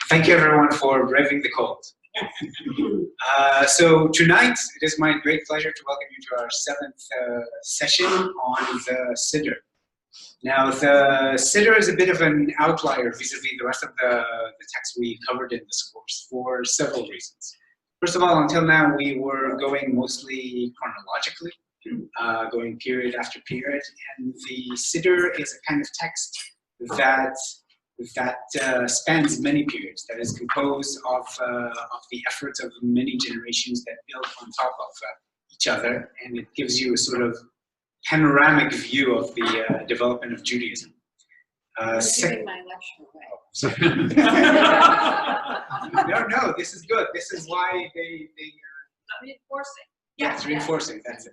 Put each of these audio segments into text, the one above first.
Thank you everyone for braving the cold. So tonight, it is my great pleasure to welcome you to our seventh session on the Siddur. Now, the Siddur is a bit of an outlier vis-a-vis the rest of the text we covered in this course for several reasons. First of all, until now, we were going mostly chronologically, going period after period, and the Siddur is a kind of text that spans many periods, that is composed of the efforts of many generations that build on top of each other, and it gives you a sort of panoramic view of the development of Judaism. Giving my lecture away. No, this is good. This is why they reinforcing. Yes, reinforcing. That's it.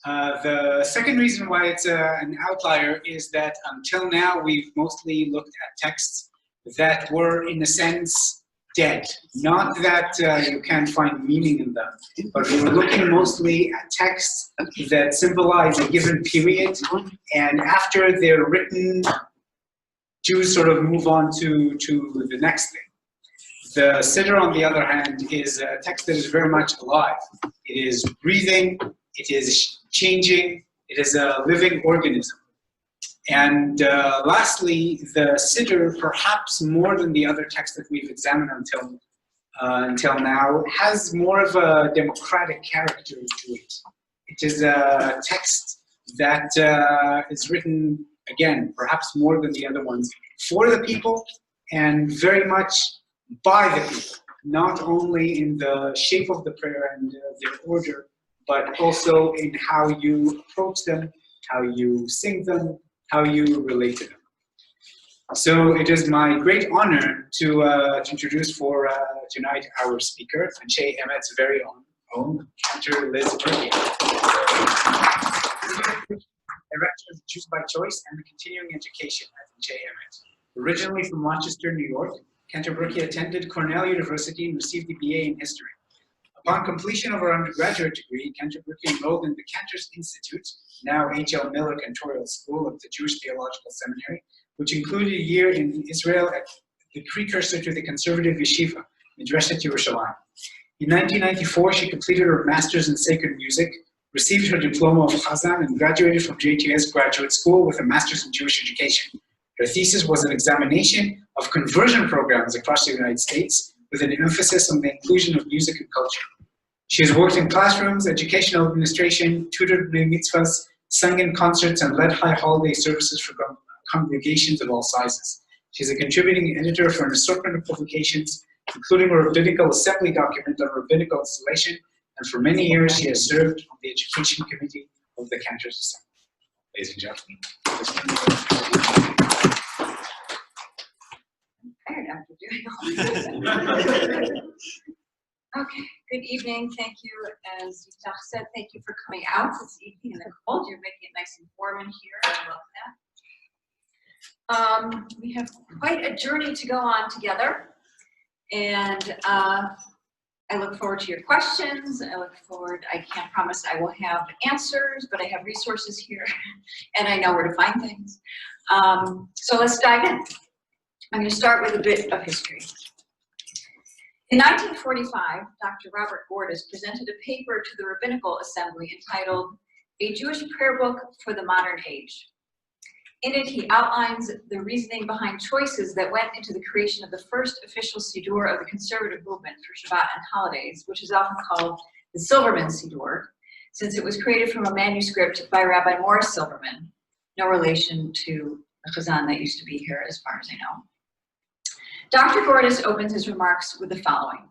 The second reason why it's an outlier is that until now we've mostly looked at texts that were, in a sense, dead. Not that you can't find meaning in them, but we were looking mostly at texts that symbolize a given period, and after they're written, Jews sort of move on to the next thing. The Siddur, on the other hand, is a text that is very much alive. It is breathing, it is changing, it is a living organism. And lastly, the Siddur, perhaps more than the other texts that we've examined until now, has more of a democratic character to it. It is a text that is written, again, perhaps more than the other ones, for the people and very much by the people, not only in the shape of the prayer and their order, but also in how you approach them, how you sing them, how you relate to them. So it is my great honor to introduce for tonight our speaker, Anshe Emet's very own Cantor Liz Burkey, Director of Jews by Choice and the Continuing Education at Anshe Emet. Originally from Rochester, New York, Cantor Burkey attended Cornell University and received a BA in History. Upon completion of her undergraduate degree, Cantor Burkey enrolled in the Cantor's Institute, now H.L. Miller Cantorial School of the Jewish Theological Seminary, which included a year in Israel at the precursor to the conservative yeshiva, Midreshet Yerushalayim. In 1994, she completed her master's in sacred music, received her diploma of Chazan, and graduated from JTS Graduate School with a master's in Jewish education. Her thesis was an examination of conversion programs across the United States, with an emphasis on the inclusion of music and culture. She has worked in classrooms, educational administration, tutored bnei mitzvahs, sung in concerts, and led high holiday services for congregations of all sizes. She is a contributing editor for an assortment of publications, including a rabbinical assembly document on rabbinical installation, and for many years she has served on the education committee of the Cantor's Assembly. Ladies and gentlemen. After doing all this. Okay, good evening. Thank you. As Yiftach said, thank you for coming out this evening in the cold. You're making it nice and warm in here. I love that. We have quite a journey to go on together, and I look forward to your questions. I can't promise I will have answers, but I have resources here, and I know where to find things. So let's dive in. I'm going to start with a bit of history. In 1945, Dr. Robert Gordis presented a paper to the Rabbinical Assembly entitled A Jewish Prayer Book for the Modern Age. In it, he outlines the reasoning behind choices that went into the creation of the first official Siddur of the conservative movement for Shabbat and holidays, which is often called the Silverman Siddur, since it was created from a manuscript by Rabbi Morris Silverman, no relation to the Chazan that used to be here as far as I know. Dr. Gordis opens his remarks with the following.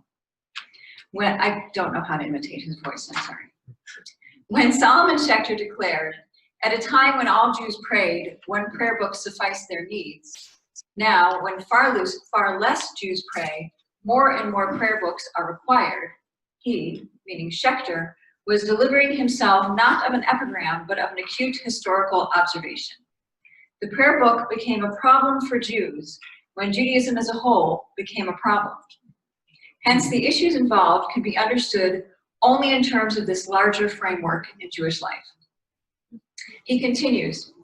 I don't know how to imitate his voice, I'm sorry. When Solomon Schechter declared, at a time when all Jews prayed, one prayer book sufficed their needs, now when far less Jews pray, more and more prayer books are required, he, meaning Schechter, was delivering himself not of an epigram, but of an acute historical observation. The prayer book became a problem for Jews when Judaism as a whole became a problem. Hence, the issues involved can be understood only in terms of this larger framework in Jewish life. He continues,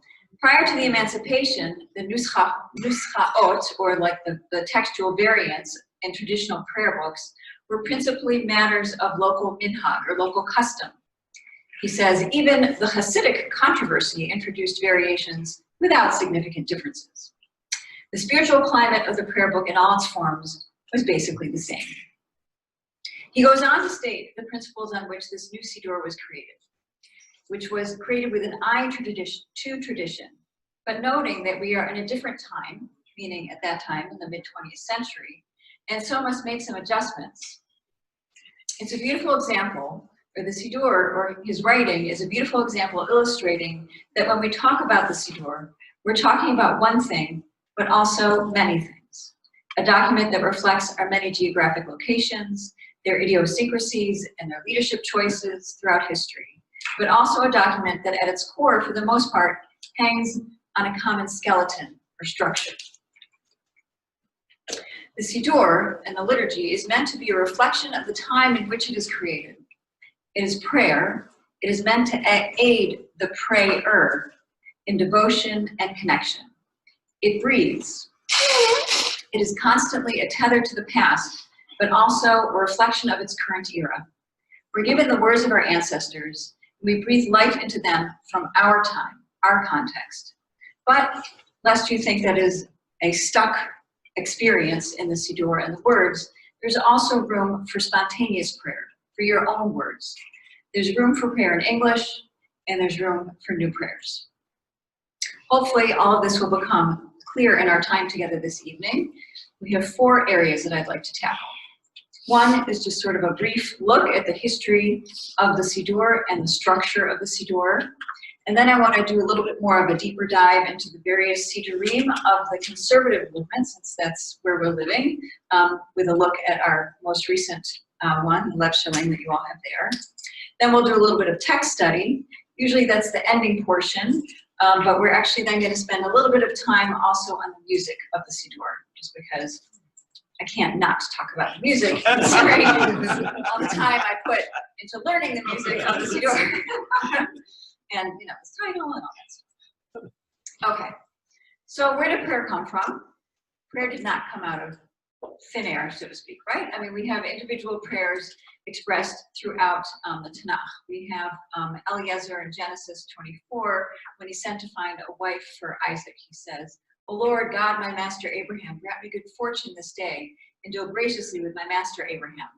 Prior to the emancipation, the nuschaot, or like the textual variants in traditional prayer books, were principally matters of local minhag, or local custom. He says, even the Hasidic controversy introduced variations without significant differences. The spiritual climate of the prayer book in all its forms was basically the same. He goes on to state the principles on which this new Siddur was created, which was created with an eye to tradition, but noting that we are in a different time, meaning at that time in the mid-20th century, and so must make some adjustments. It's a beautiful example, or the Siddur, or his writing is a beautiful example illustrating that when we talk about the Siddur, we're talking about one thing, but also many things. A document that reflects our many geographic locations, their idiosyncrasies, and their leadership choices throughout history, but also a document that at its core, for the most part, hangs on a common skeleton or structure. The Siddur and the liturgy is meant to be a reflection of the time in which it is created. It is prayer. It is meant to aid the prayer in devotion and connection. It breathes. It is constantly a tether to the past, but also a reflection of its current era. We're given the words of our ancestors, and we breathe life into them from our time, our context. But lest you think that is a stuck experience in the Siddur and the words, there's also room for spontaneous prayer, for your own words. There's room for prayer in English, and there's room for new prayers. Hopefully all of this will become clear in our time together this evening. We have 4 areas that I'd like to tackle. One is just sort of a brief look at the history of the Siddur and the structure of the Siddur. And then I want to do a little bit more of a deeper dive into the various Siddurim of the conservative movement, since that's where we're living, with a look at our most recent one, Lev Shalem, that you all have there. Then we'll do a little bit of text study. Usually that's the ending portion, but we're actually then going to spend a little bit of time also on the music of the Siddur, just because I can't not talk about the music, considering all the time I put into learning the music of the Siddur. And, you know, the title and all that stuff. Okay, so where did prayer come from? Prayer did not come out of thin air, so to speak, right? I mean, we have individual prayers expressed throughout the Tanakh. We have Eliezer in Genesis 24, when he's sent to find a wife for Isaac, he says, "O Lord God, my master Abraham, grant me good fortune this day, and deal graciously with my master Abraham."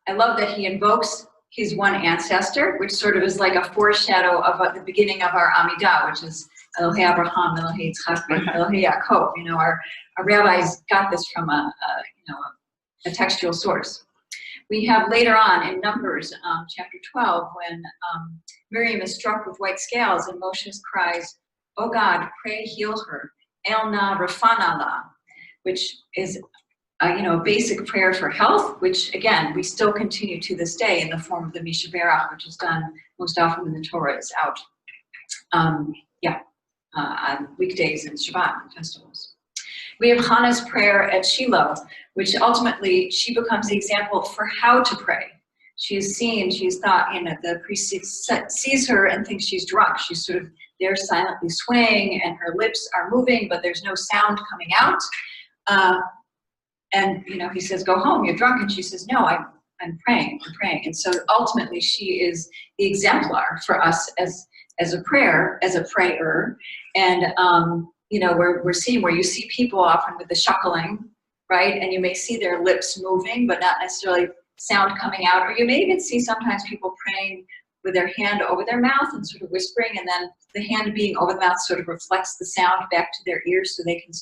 I love that he invokes his one ancestor, which sort of is like a foreshadow of the beginning of our Amidah, which is Elohei Abraham, Elohei Yitzchak, Elohei Yaakov. You know, our rabbis got this from a textual source. We have later on in Numbers, chapter 12, when Miriam is struck with white scales and Moshe cries, "Oh God, pray heal her, El na rafana la," which is a basic prayer for health, which again, we still continue to this day in the form of the Misha Berach, which is done most often when the Torah is out, on weekdays and Shabbat and festivals. We have Hannah's prayer at Shiloh, which ultimately she becomes the example for how to pray. She is seen, she is thought, the priest sees her and thinks she's drunk. She's sort of there silently swaying and her lips are moving, but there's no sound coming out. And he says, "Go home, you're drunk." And she says, "No, I'm praying. And so ultimately she is the exemplar for us as a prayer, as a prayer. And we're seeing where you see people often with the shuckling, right? And you may see their lips moving, but not necessarily sound coming out. Or you may even see sometimes people praying with their hand over their mouth and sort of whispering, and then the hand being over the mouth sort of reflects the sound back to their ears so they can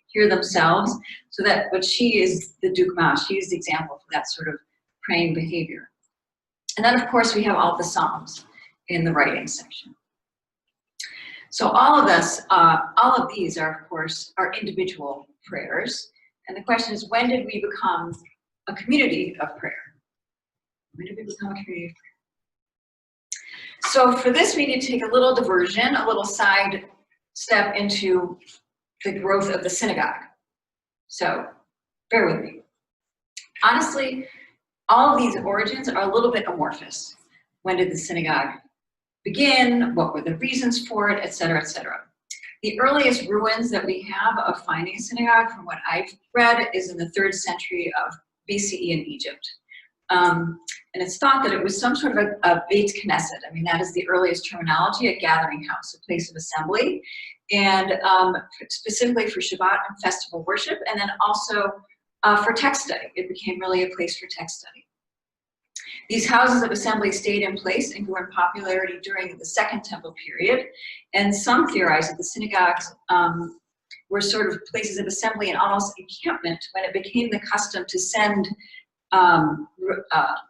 hear themselves. But she is the dugma, she is the example for that sort of praying behavior. And then of course we have all the Psalms in the writing section. So all of these are of course our individual prayers. And the question is, when did we become a community of prayer? When did we become a community of prayer? So for this we need to take a little diversion, a little side step into the growth of the synagogue. So bear with me. Honestly, all of these origins are a little bit amorphous. When did the synagogue begin? What were the reasons for it, et cetera, et cetera. The earliest ruins that we have of finding a synagogue, from what I've read, is in the 3rd century of BCE in Egypt. And it's thought that it was some sort of a Beit Knesset. I mean, that is the earliest terminology, a gathering house, a place of assembly, and specifically for Shabbat and festival worship, and then also for text study. It became really a place for text study. These houses of assembly stayed in place and grew in popularity during the Second Temple period, and some theorize that the synagogues were sort of places of assembly and almost encampment when it became the custom to send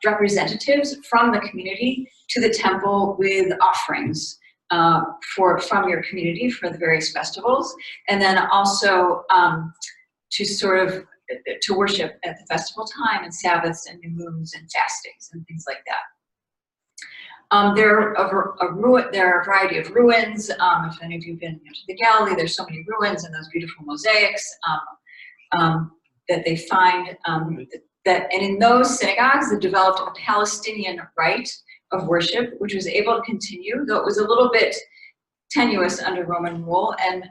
representatives from the community to the temple with offerings from your community for the various festivals, and then also to worship at the festival time and Sabbaths and new moons and fast days and things like that. There are a variety of ruins. If any of you have been to the Galilee, there's so many ruins and those beautiful mosaics that they find. And in those synagogues, they developed a Palestinian rite of worship, which was able to continue, though it was a little bit tenuous under Roman rule and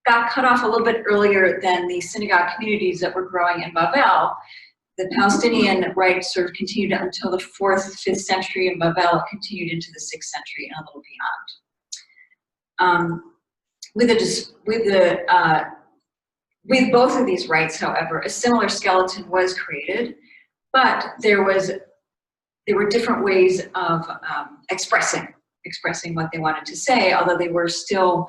got cut off a little bit earlier than the synagogue communities that were growing in Babel. The Palestinian rite sort of continued until the 4th, 5th century in Babel. It continued into the 6th century and a little beyond. With both of these rites, however, a similar skeleton was created, but there were different ways of expressing what they wanted to say, although they were still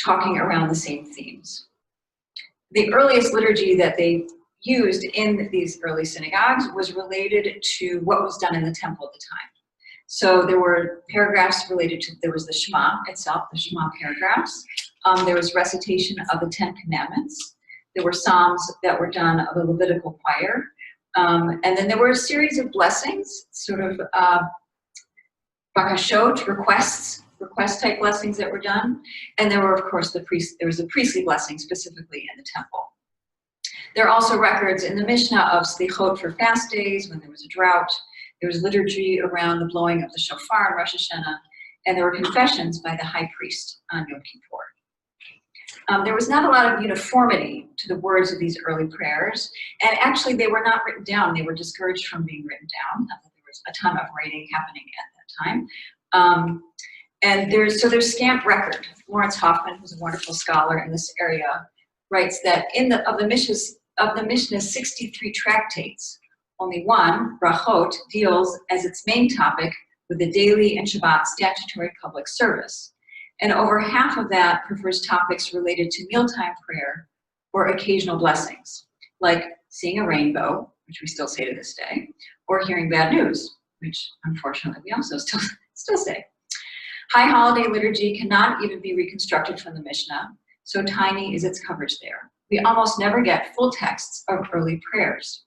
talking around the same themes. The earliest liturgy that they used in these early synagogues was related to what was done in the temple at the time. So there were paragraphs related to, there was the Shema itself, the Shema paragraphs. There was recitation of the 10 Commandments. There were psalms that were done of the Levitical choir. And then there were a series of blessings, sort of bakashot, request-type blessings that were done. And there were, of course, there was a priestly blessing specifically in the temple. There are also records in the Mishnah of slichot for fast days when there was a drought. There was liturgy around the blowing of the shofar in Rosh Hashanah, and there were confessions by the high priest on Yom Kippur. There was not a lot of uniformity to the words of these early prayers, and actually they were not written down. They were discouraged from being written down. Not that there was a ton of writing happening at that time. And there's scant record. Lawrence Hoffman, who's a wonderful scholar in this area, writes that of the Mishnah's 63 tractates, only one, Brachot, deals as its main topic with the daily and Shabbat statutory public service. And over half of that prefers topics related to mealtime prayer or occasional blessings, like seeing a rainbow, which we still say to this day, or hearing bad news, which unfortunately we also still say. High holiday liturgy cannot even be reconstructed from the Mishnah, so tiny is its coverage there. We almost never get full texts of early prayers.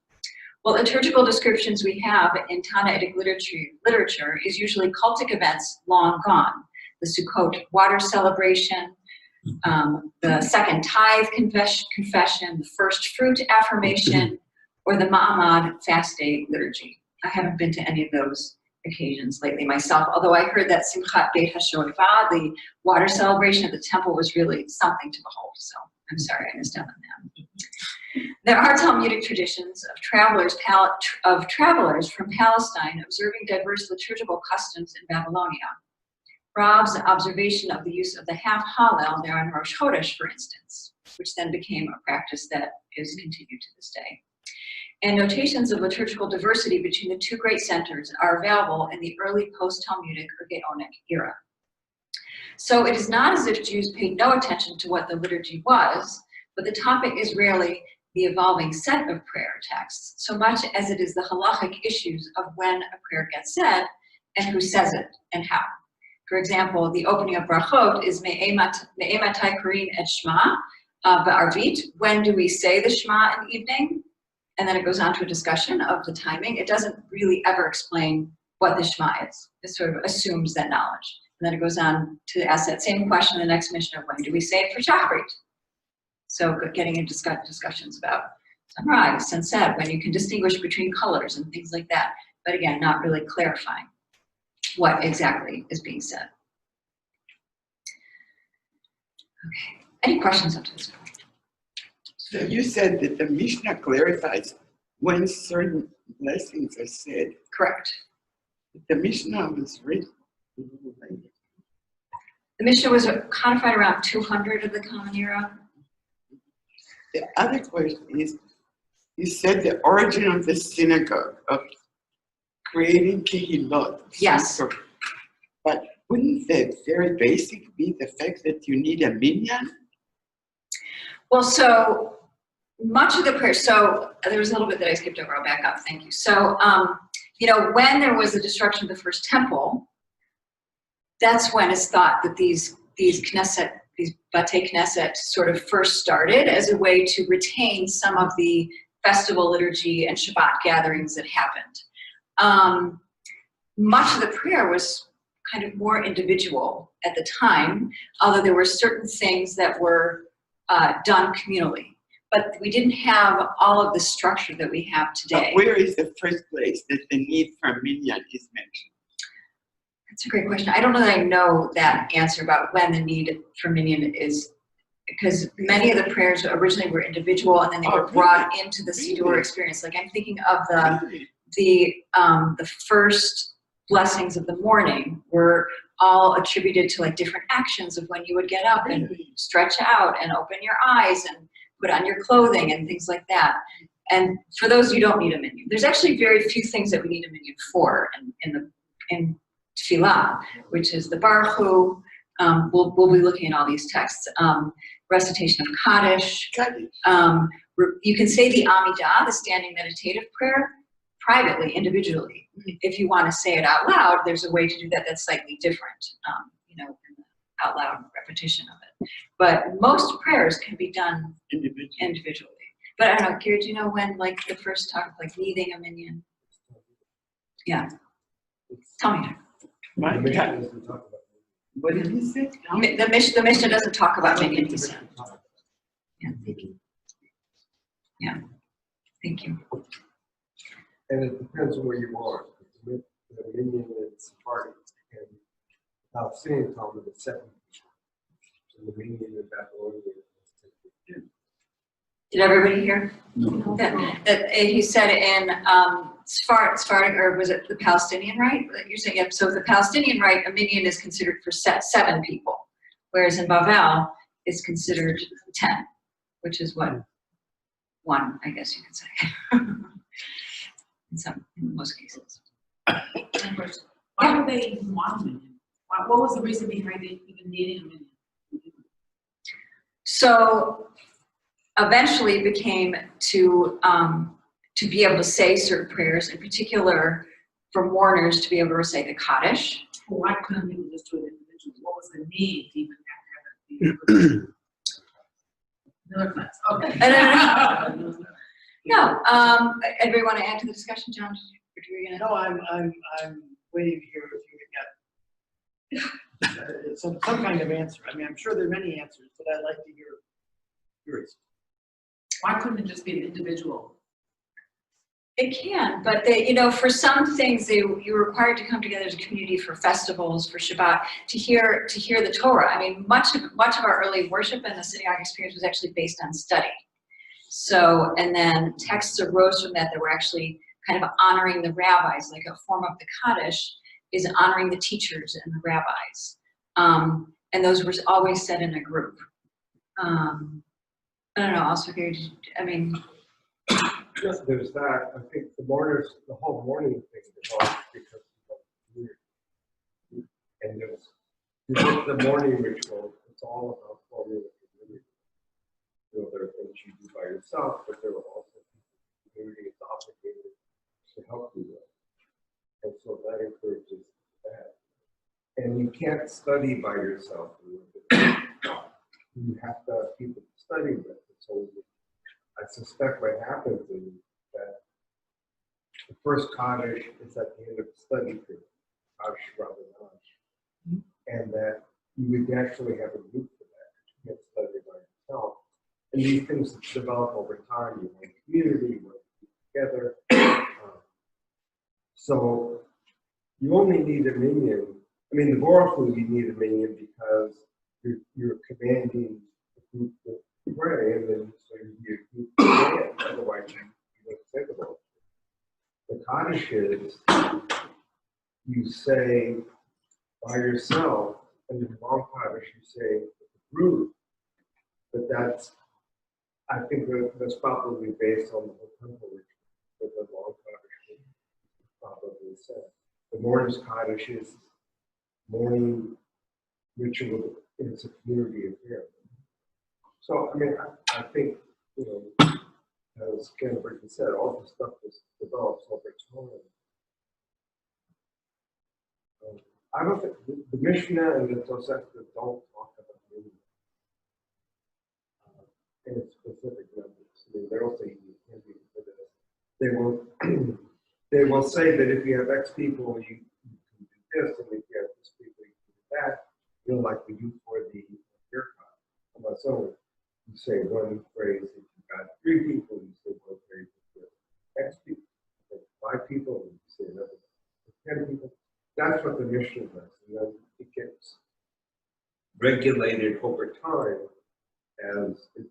What liturgical descriptions we have in Tannaitic literature is usually cultic events long gone. The Sukkot water celebration, the second tithe confession, the first fruit affirmation, or the Ma'amad fast day liturgy. I haven't been to any of those occasions lately myself, although I heard that Simchat Beit HaShoeva, the water celebration at the temple, was really something to behold, so I'm sorry I missed out on that. There are Talmudic traditions of travelers from Palestine observing diverse liturgical customs in Babylonia. Rab's observation of the use of the half Hallel there on Rosh Chodesh, for instance, which then became a practice that is continued to this day. And notations of liturgical diversity between the two great centers are available in the early post-Talmudic or Gaonic era. So it is not as if Jews paid no attention to what the liturgy was, but the topic is rarely the evolving set of prayer texts, so much as it is the halachic issues of when a prayer gets said and who says it and how. For example, the opening of Brachot is Me'ematai Korin et Shema Ba'arvit. When do we say the Shema in the evening? And then it goes on to a discussion of the timing. It doesn't really ever explain what the Shema is. It sort of assumes that knowledge. And then it goes on to ask that same question in the next Mishnah, when do we say it for Shachrit? So getting into discussions about sunrise, sunset, when you can distinguish between colors and things like that. But again, not really clarifying what exactly is being said. Okay. Any questions up to this point? So you said that the Mishnah clarifies when certain blessings are said. Correct. The Mishnah was written. The Mishnah was codified around 200 of the Common Era. The other question is, you said the origin of the synagogue, of creating kehilot. Yes. But wouldn't the very basic be the fact that you need a minyan? Well, so much of the prayer, so there was a little bit that I skipped over, I'll back up, thank you. So, you know, when there was the destruction of the first temple, that's when it's thought that these Knesset, these Batei Knesset sort of first started as a way to retain some of the festival liturgy and Shabbat gatherings that happened. Much of the prayer was kind of more individual at the time, although there were certain things that were done communally. But we didn't have all of the structure that we have today. But where is the first place that the need for minyan is mentioned? That's a great question. I don't know that I know that answer about when the need for minyan is, because many of the prayers originally were individual and then they were brought into the Siddur experience. Like I'm thinking of the first blessings of the morning were all attributed to like different actions of when you would get up and stretch out and open your eyes and put on your clothing and things like that. And for those, you don't need a minyan. There's actually very few things that we need a minyan for in Tefillah, which is the Baruch Hu. We'll be looking at all these texts. Recitation of Kaddish. You can say the Amidah, the standing meditative prayer, privately, individually. If you want to say it out loud, there's a way to do that that's slightly different, you know, in the out loud repetition of it. But most prayers can be done individually. But I don't know, Kira, do you know when, like, the first talk of, like, needing a minyan? Yeah. Tell me. What did you say? The Mishnah doesn't talk about minyan. Yeah, thank you. Yeah, thank you. And it depends on where you are. The minyan is party, and Palestinian Talmud is 7. And the minyan in Babylonian is 10. Did everybody hear? No. That he said in Sephardic, or was it the Palestinian rite that you're saying? Yep. So the Palestinian rite, a minyan is considered for 7 people, whereas in Bavel it's considered 10, which is what 1, I guess you could say. In most cases. Why would they even want a minyan? What was the reason behind it even needing a minyan? So eventually it became to be able to say certain prayers, in particular for mourners to be able to recite the Kaddish. Well, why couldn't people just do it individually? What was the need to even have to have it? Another class. Okay. No. Anybody want to add to the discussion, John? No, I'm waiting to hear if you got some kind of answer. I mean, I'm sure there are many answers, but I'd like to hear yours. Why couldn't it just be an individual? It can, but they, you know, for some things, you're required to come together as a community for festivals, for Shabbat, to hear the Torah. I mean, much of our early worship and the synagogue experience was actually based on study. So, and then texts arose from that were actually kind of honoring the rabbis, like a form of the Kaddish is honoring the teachers and the rabbis. And those were always said in a group. I don't know, also, I mean. Yes, there's that. I think the whole mourning thing developed because of the community. And you look at the mourning ritual, it's all about forming a community. You know, there are things you do by yourself, but there are also people in the community is obligated to help you with. And so that encourages that. And you can't study by yourself. You have to have people to study with. So I suspect what happens is that the first Kaddish is at the end of the study period, Kaddish rather than and that you would actually have a group for that. You can't study by yourself. And these things develop over time. You want a community, you want to be together. So you only need a minyan. I mean, the Baruch Hu, you need a minyan because you're commanding the group to pray, and then so you group command, otherwise you don't think about it. The Kaddish is, you say by yourself, and in the long Kaddish you say with the group, but that's, I think that's probably based on the whole temple ritual, but the long Kaddish probably said. The morning's Kaddish is morning ritual, it's a community affair. So, I mean, I think, you know, as Ken Brickman said, all this stuff was developed over time. I don't think the Mishnah and the Tosefta don't talk about movement in specific numbers. I mean, they don't say you can't be for this. They will say that if you have X people, you can do this, and if you have this people, you can do that. You know, like we do for the haircut. Unless so, you say one phrase. If you've got 3 people, you say one phrase. If X people, if 5 people, you say another. If 10 people. That's what the Mishnah does, and then it gets regulated over time as it,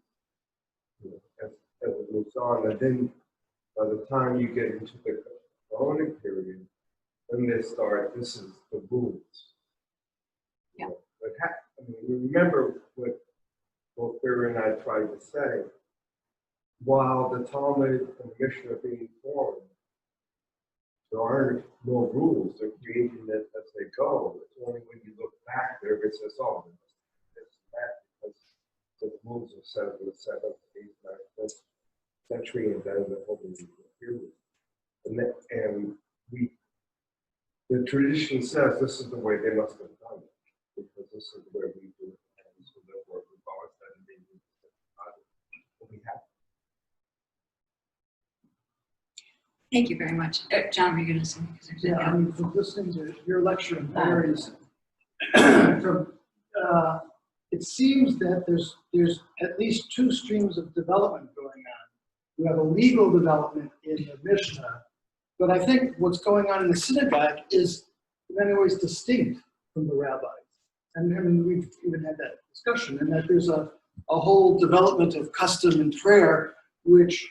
you know, as it moves on. And then by the time you get into the Quranic period, then they start. This is the rules. Yeah. But I mean, remember what both Barry and I tried to say. While the Talmud and the Mishnah are being formed, there aren't no rules. They're creating it as they go. It's only when you look back there it says, oh, this and that, because the rules are set in the 7th, 8th, 9th, 5th century, and then the whole period. And the tradition says this is the way they must have done it, because this is the way we do it, and so therefore we've always done it. But we have. Thank you very much. John, were you going to say? Yeah, I mean, from listening to your lecture and Larry's, it seems that there's at least 2 streams of development going on. You have a legal development in the Mishnah, but I think what's going on in the synagogue is in many ways distinct from the rabbis. And I mean, we've even had that discussion, and that there's a whole development of custom and prayer, which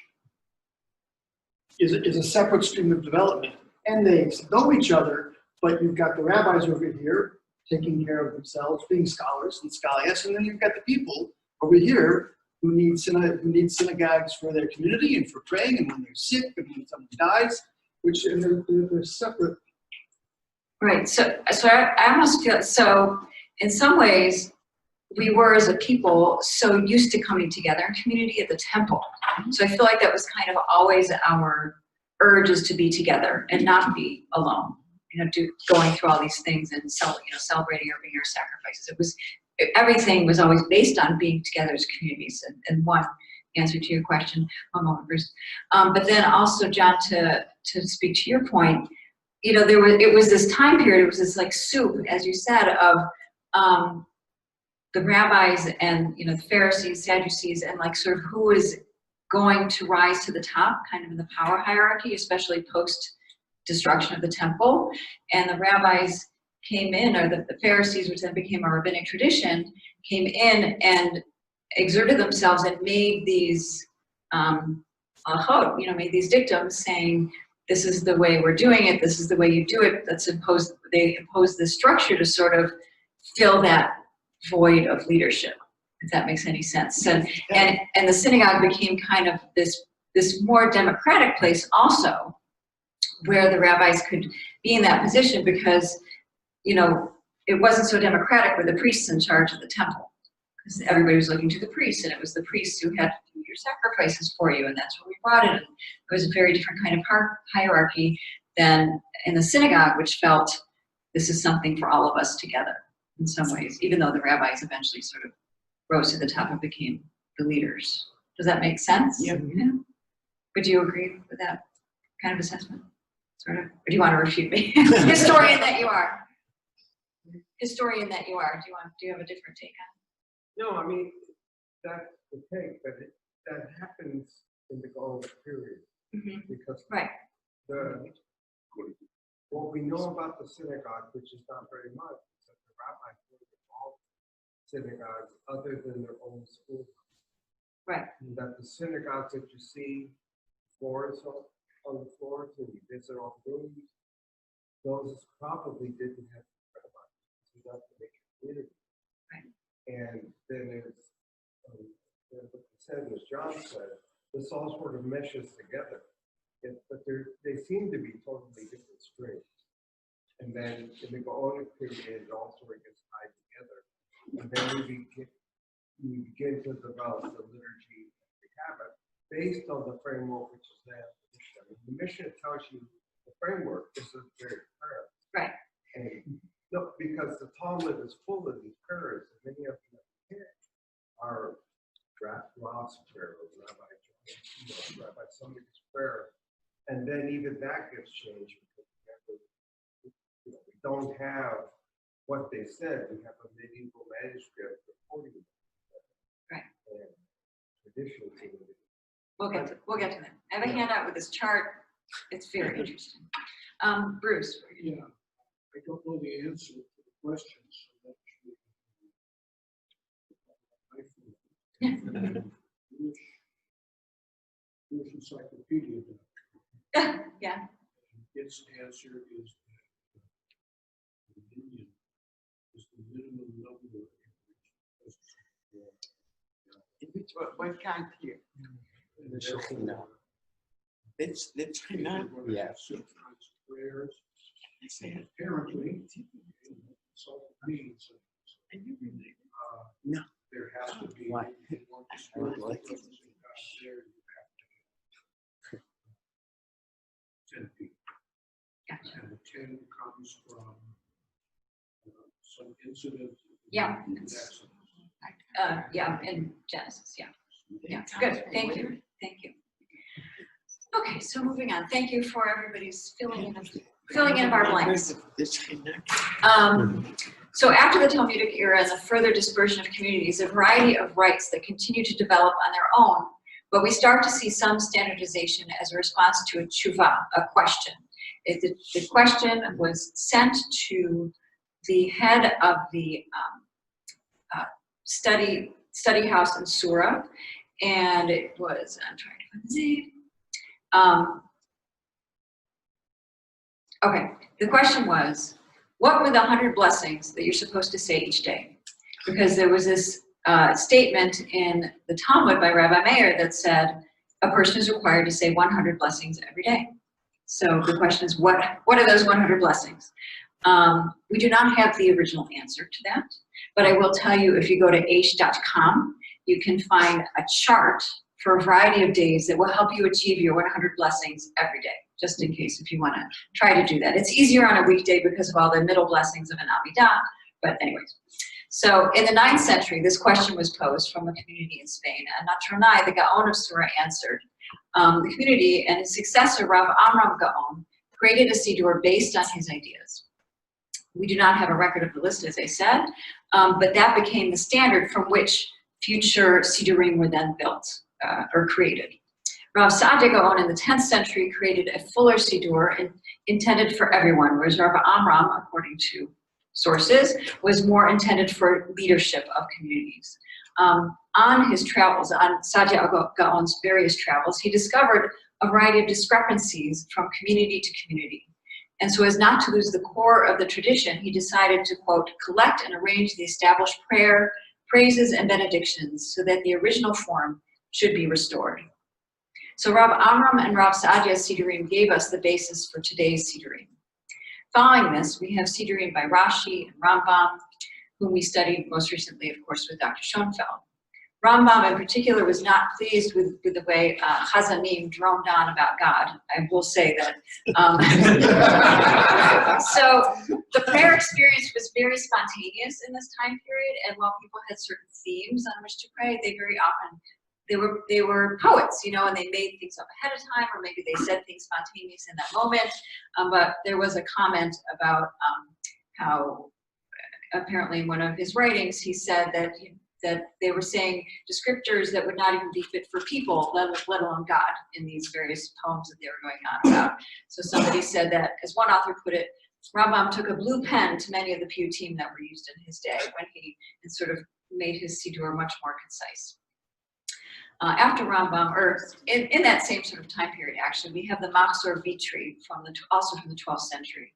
is a separate stream of development. And they know each other, but you've got the rabbis over here taking care of themselves, being scholars and scholias, and then you've got the people over here who need synagogues for their community and for praying, and when they're sick, and when someone dies, which and they're separate. Right. So I almost feel so. In some ways, we were as a people so used to coming together in community at the temple. So I feel like that was kind of always our urge, is to be together and not be alone. You know, going through all these things and celebrating our bigger sacrifices. Everything was always based on being together as communities. And one answer to your question, one moment, Bruce. But then also, John, to speak to your point, you know, it was this time period. It was this like soup, as you said, of the rabbis and, you know, the Pharisees, Sadducees, and like sort of who is going to rise to the top, kind of in the power hierarchy, especially post destruction of the temple. And the rabbis came in, or the Pharisees, which then became a rabbinic tradition, came in and exerted themselves and made these made these dictums saying, this is the way we're doing it, this is the way you do it. They imposed this structure to sort of fill that void of leadership, if that makes any sense. And the synagogue became kind of this more democratic place also, where the rabbis could be in that position, because, you know, it wasn't so democratic with the priests in charge of the temple, because everybody was looking to the priests, and it was the priests who had to do your sacrifices for you, and that's where we brought it. And it was a very different kind of hierarchy than in the synagogue, which felt this is something for all of us together in some ways, even though the rabbis eventually sort of rose to the top and became the leaders. Does that make sense? Yep. Yeah. Would you agree with that kind of assessment? Sort of? Or do you want to refute me? Historian that you are. Historian that you are. Do you have a different take on it? No, I mean, that's the thing, but that happens in the golden period. Mm-hmm. Because Right. What we know about the synagogue, which is not very much, is that the rabbis were involved in synagogues other than their own school. Right. And that the synagogues that you see floors on the floors and you visit all the rooms, those probably didn't have rabbis enough to make a community. Right. And then it's, what you said, as John said, this all sort of meshes together. But they seem to be totally different strings. And then in the Gaonic period, it all sort of gets tied together. And then we begin to develop the liturgy that we have it based on the framework which is there. I mean, the mission tells you the framework. This is very clear. Right. And no, because the Talmud is full of these prayers, and many of them are Rob's prayer or Rabbi John's, Rabbi somebody's prayer. And then even that gets changed because we don't have what they said. We have a medieval manuscript reporting it. Right. And traditional community. We'll get to that. I have a handout with this chart. It's very interesting. Bruce. Yeah, I don't know the answer to the question, so that's Jewish encyclopedia. Yeah. Its answer is that the Indian is the minimum number What kind here? No. Let's not. Yeah. Certain kinds of prayers. Apparently, so means No. there has to be. Why? I would like to. 10 people. Gotcha. And the 10 comes from some incident. Yeah. That's Yeah, in Genesis, yeah. Yeah, good, thank you, thank you. Okay, so moving on, thank you for everybody's filling in of our blanks. So after the Talmudic era and the further dispersion of communities, a variety of rites that continue to develop on their own, but we start to see some standardization as a response to a tshuva, a question. The question was sent to the head of the study house in Surah, and it was, I'm trying to find the name. Okay, the question was, what were the 100 blessings that you're supposed to say each day? Because there was this statement in the Talmud by Rabbi Meir that said a person is required to say 100 blessings every day. So the question is, what are those 100 blessings? We do not have the original answer to that, but I will tell you, if you go to aish.com, you can find a chart for a variety of days that will help you achieve your 100 blessings every day, just in case if you want to try to do that. It's easier on a weekday because of all the middle blessings of an Amidah, but anyways. So in the 9th century, this question was posed from a community in Spain, and Natronai, the Gaon of Surah, answered. The community and his successor, Rav Amram Gaon, created a Siddur based on his ideas. We do not have a record of the list, as I said, but that became the standard from which future Siddurim were then built or created. Rav Saadia Gaon in the 10th century created a fuller Siddur intended for everyone, whereas Rav Amram, according to sources, was more intended for leadership of communities. On his travels, on Saadia Gaon's various travels, he discovered a variety of discrepancies from community to community. And so as not to lose the core of the tradition, he decided to, quote, collect and arrange the established prayer, praises, and benedictions so that the original form should be restored. So Rav Amram and Rav Saadia's Siddurim gave us the basis for today's Siddurim. Following this, we have Siddurim by Rashi and Rambam, whom we studied most recently, of course, with Dr. Schoenfeld. Rambam in particular was not pleased with the way Chazanim droned on about God. I will say that. So the prayer experience was very spontaneous in this time period, and while people had certain themes on which to pray, they very often, they were poets, you know, and they made things up ahead of time, or maybe they said things spontaneous in that moment. But there was a comment about how apparently in one of his writings, he said that they were saying descriptors that would not even be fit for people, let alone God, in these various poems that they were going on about. So somebody said that, as one author put it, Rambam took a blue pen to many of the piyutim that were used in his day when he sort of made his Siddur much more concise. After Rambam, or in that same sort of time period, actually, we have the Machzor Vitri also from the 12th century,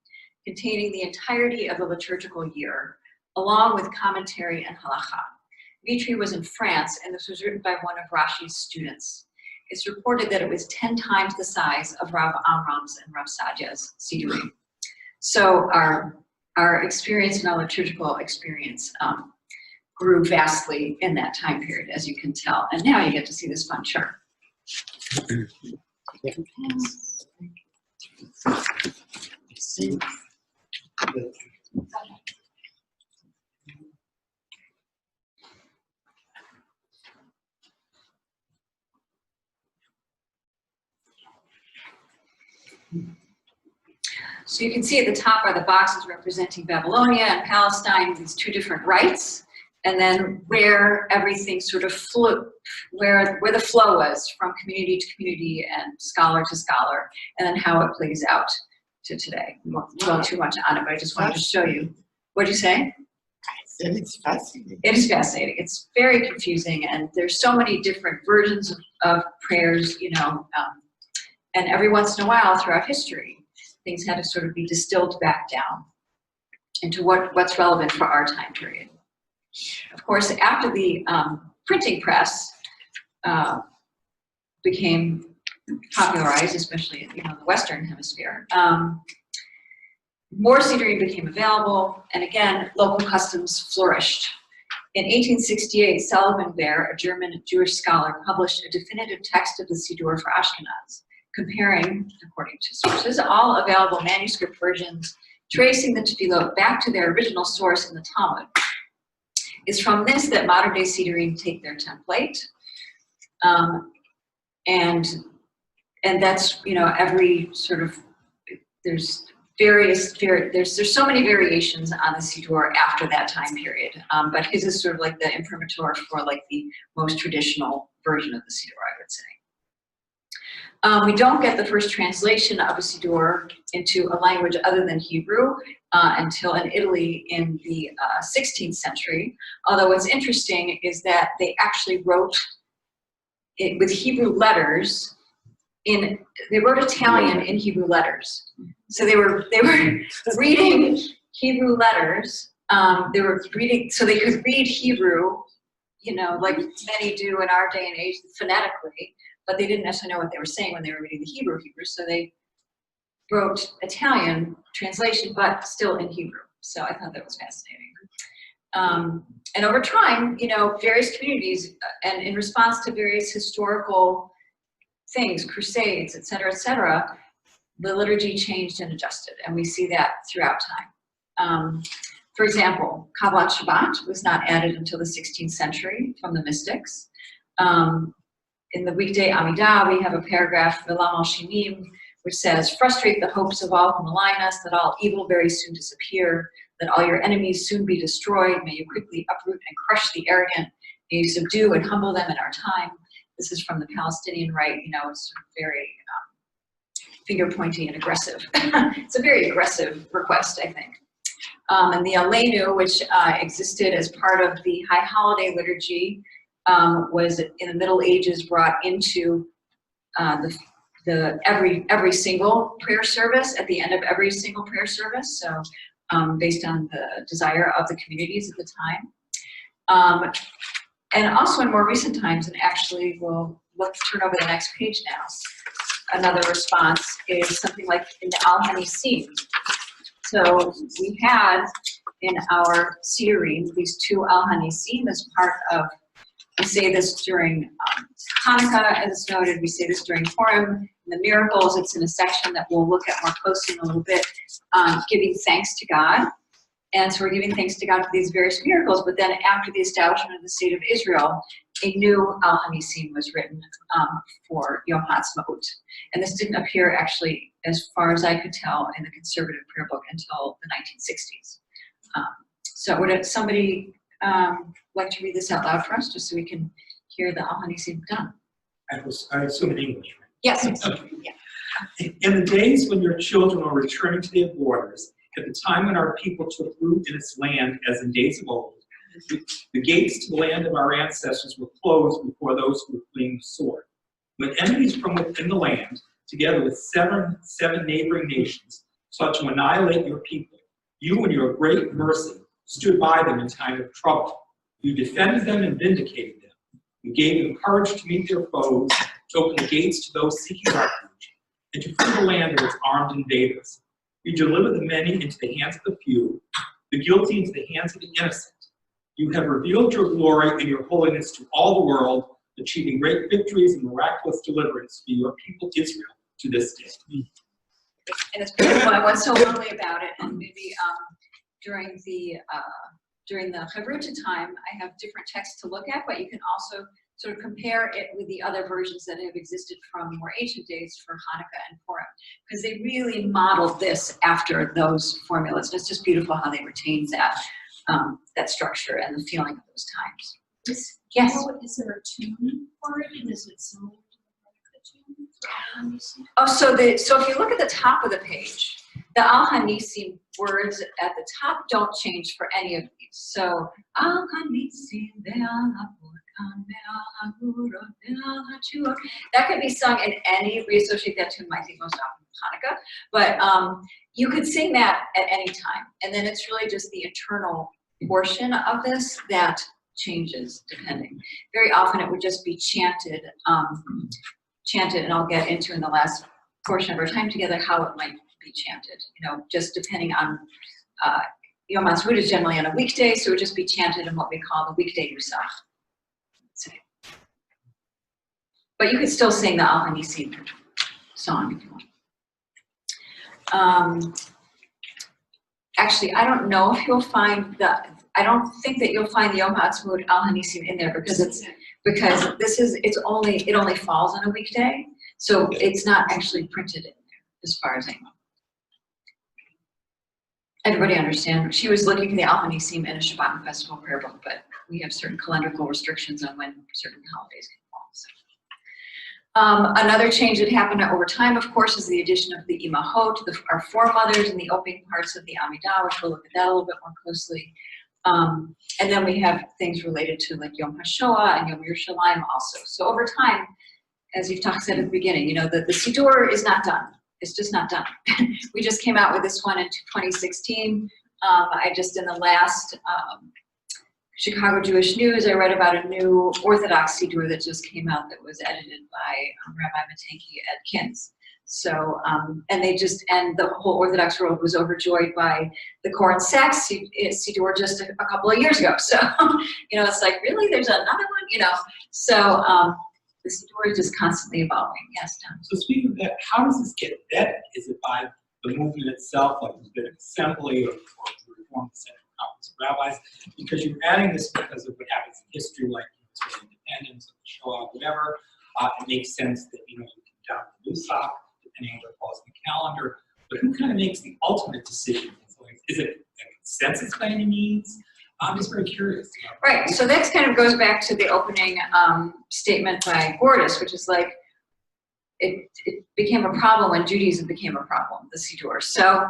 containing the entirety of the liturgical year, along with commentary and halacha. Vitri was in France, and this was written by one of Rashi's students. It's reported that it was 10 times the size of Rav Amram's and Rav Sadia's Siddurim. So our experience and our liturgical experience grew vastly in that time period, as you can tell. And now you get to see this fun chart. So you can see at the top are the boxes representing Babylonia and Palestine, these two different rites, and then where everything sort of flew, where the flow was from community to community and scholar to scholar, and then how it plays out to today. We won't go too much on it, but I just wanted to show you. What'd you say? I said it's fascinating. It is fascinating. It's very confusing, and there's so many different versions of prayers, you know, and every once in a while throughout history, things had to sort of be distilled back down into what's relevant for our time period. Of course, after the printing press became popularized, especially in the Western Hemisphere, more Siddurim became available, and again, local customs flourished. In 1868, Sullivan Baer, a German Jewish scholar, published a definitive text of the Siddur for Ashkenaz, comparing, according to sources, all available manuscript versions, tracing the tefillot back to their original source in the Talmud. It's from this that modern-day Siddurim take their template, and that's, every sort of, there's so many variations on the Siddur after that time period, but his is sort of like the imprimatur for like the most traditional version of the Siddur, I would say. We don't get the first translation of a Siddur into a language other than Hebrew until in Italy in the 16th century. Although what's interesting is that they actually wrote it with Hebrew letters. They wrote Italian in Hebrew letters. So they were reading Hebrew letters. They were reading so they could read Hebrew, like many do in our day and age phonetically. But they didn't necessarily know what they were saying when they were reading the Hebrew, so they wrote Italian translation, but still in Hebrew. So I thought that was fascinating. And over time, various communities, and in response to various historical things, crusades, et cetera, the liturgy changed and adjusted, and we see that throughout time. For example, Kabbalat Shabbat was not added until the 16th century from the mystics. In the weekday Amidah, we have a paragraph, V'lam al Shimim, which says, frustrate the hopes of all who malign us, that all evil very soon disappear, that all your enemies soon be destroyed. May you quickly uproot and crush the arrogant. May you subdue and humble them in our time. This is from the Palestinian rite. It's sort of very finger-pointy and aggressive. It's a very aggressive request, I think. And the Aleinu, which existed as part of the High Holiday liturgy, was in the Middle Ages brought into every single prayer service, at the end of every single prayer service, so based on the desire of the communities at the time. And also in more recent times, and actually let's turn over the next page now, another response is something like in the Al-Hanisim. So we had in our Siddurim these two Al-Hanisim as part of. We say this during Hanukkah, as it's noted. We say this during Purim. In the miracles, it's in a section that we'll look at more closely in a little bit, giving thanks to God. And so we're giving thanks to God for these various miracles, but then after the establishment of the state of Israel, a new Al-Hanisim was written for Yom HaAtzmaut. And this didn't appear actually, as far as I could tell, in the conservative prayer book until the 1960s. So would somebody like to read this out loud for us, just so we can hear the Al-Hanisim done? I assume in English, right? Yes. Okay. Yeah. In the days when your children are returning to their borders At the time when our people took root in its land, as in days of old, the gates to the land of our ancestors were closed before those who were fleeing the sword. When enemies from within the land, together with seven neighboring nations, sought to annihilate your people, you in your great mercy stood by them in time of trouble. You defended them and vindicated them. You gave them courage to meet their foes, to open the gates to those seeking refuge, and to free the land of its armed invaders. You delivered the many into the hands of the few, the guilty into the hands of the innocent. You have revealed your glory and your holiness to all the world, achieving great victories and miraculous deliverance for your people Israel to this day. And it's beautiful. And what's so lovely about it, and maybe during the Chavruta time, I have different texts to look at, but you can also sort of compare it with the other versions that have existed from more ancient days for Hanukkah and Purim, because they really modeled this after those formulas. And it's just beautiful how they retained that structure and the feeling of those times. Yes? Is there a tune for it, and is it similar to the Hanukkah tune? Oh, so if you look at the top of the page, the Al-Hanisim words at the top don't change for any of these. So Al-Hanisim that could be sung in any, we associate that tune, I think, most often with Hanukkah, but you could sing that at any time. And then it's really just the internal portion of this that changes depending. Very often it would just be chanted, and I'll get into in the last portion of our time together how it might be chanted, just depending on, Yom HaAtzmaut is generally on a weekday, so it would just be chanted in what we call the weekday Nusach. But you could still sing the Al-Hanisim song if you want. Actually, I don't know if you'll find I don't think that you'll find the Yom HaAtzmaut Al-Hanisim in there because it only falls on a weekday, so it's not actually printed in there as far as I know. Everybody understand? She was looking for the Al-Hanisim in a Shabbat and Festival prayer book, but we have certain calendrical restrictions on when certain holidays can fall. So. Another change that happened over time, of course, is the addition of the Imahot, our foremothers, in the opening parts of the Amidah, which we'll look at that a little bit more closely. And then we have things related to like Yom HaShoah and Yom Yerushalayim also. So over time, as you've said at the beginning, the Siddur is not done. It's just not done. We just came out with this one in 2016. I just, in the last Chicago Jewish News, I read about a new Orthodox Siddur that just came out that was edited by Rabbi Matanki Adkins. So, and the whole Orthodox world was overjoyed by the Koren Sachs Siddur just a couple of years ago. So, it's like, really, there's another one, So, the Siddur is just constantly evolving. Yes, Tom. So speaking of that, how does this get vetted? Is it by the movement itself, like there's been an assembly or reform the Central Conference of Rabbis? Because you're adding this because of what happens in history, like independence, or the Shoah, whatever. It makes sense that you can adopt the Nusach, depending on what falls in the calendar. But who kind of makes the ultimate decision? Is it a consensus by any means? I'm just very curious. Right, so that kind of goes back to the opening statement by Gordis, which is like, it became a problem when Judaism became a problem, the Siddur. So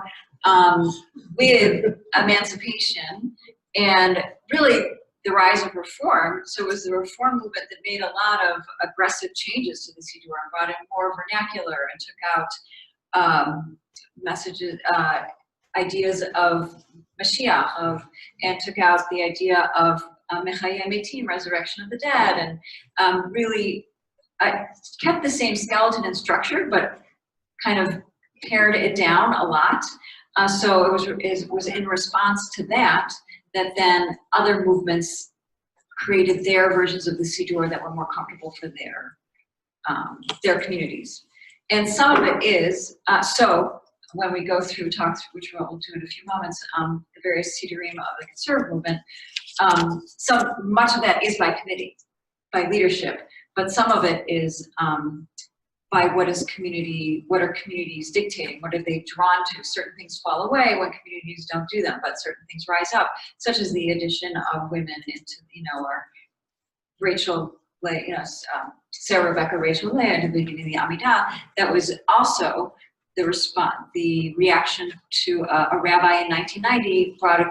with emancipation and really the rise of reform, so it was the reform movement that made a lot of aggressive changes to the Siddur and brought in more vernacular and took out messages, ideas of Mashiach, and took out the idea of Mechayeh Metim, resurrection of the dead, and really kept the same skeleton and structure, but kind of pared it down a lot. So it was in response to that then other movements created their versions of the Siddur that were more comfortable for their communities. And some of it is, so when we go through talks, which we'll do in a few moments, the various Siddurim of the conservative movement, much of that is by committee, by leadership, but some of it is by what are communities dictating? What are they drawn to? Certain things fall away when communities don't do them, but certain things rise up, such as the addition of women into, or Rachel, Sarah Rebecca Rachel Leah at the beginning of the Amidah. That was also the reaction to a rabbi in 1990 brought a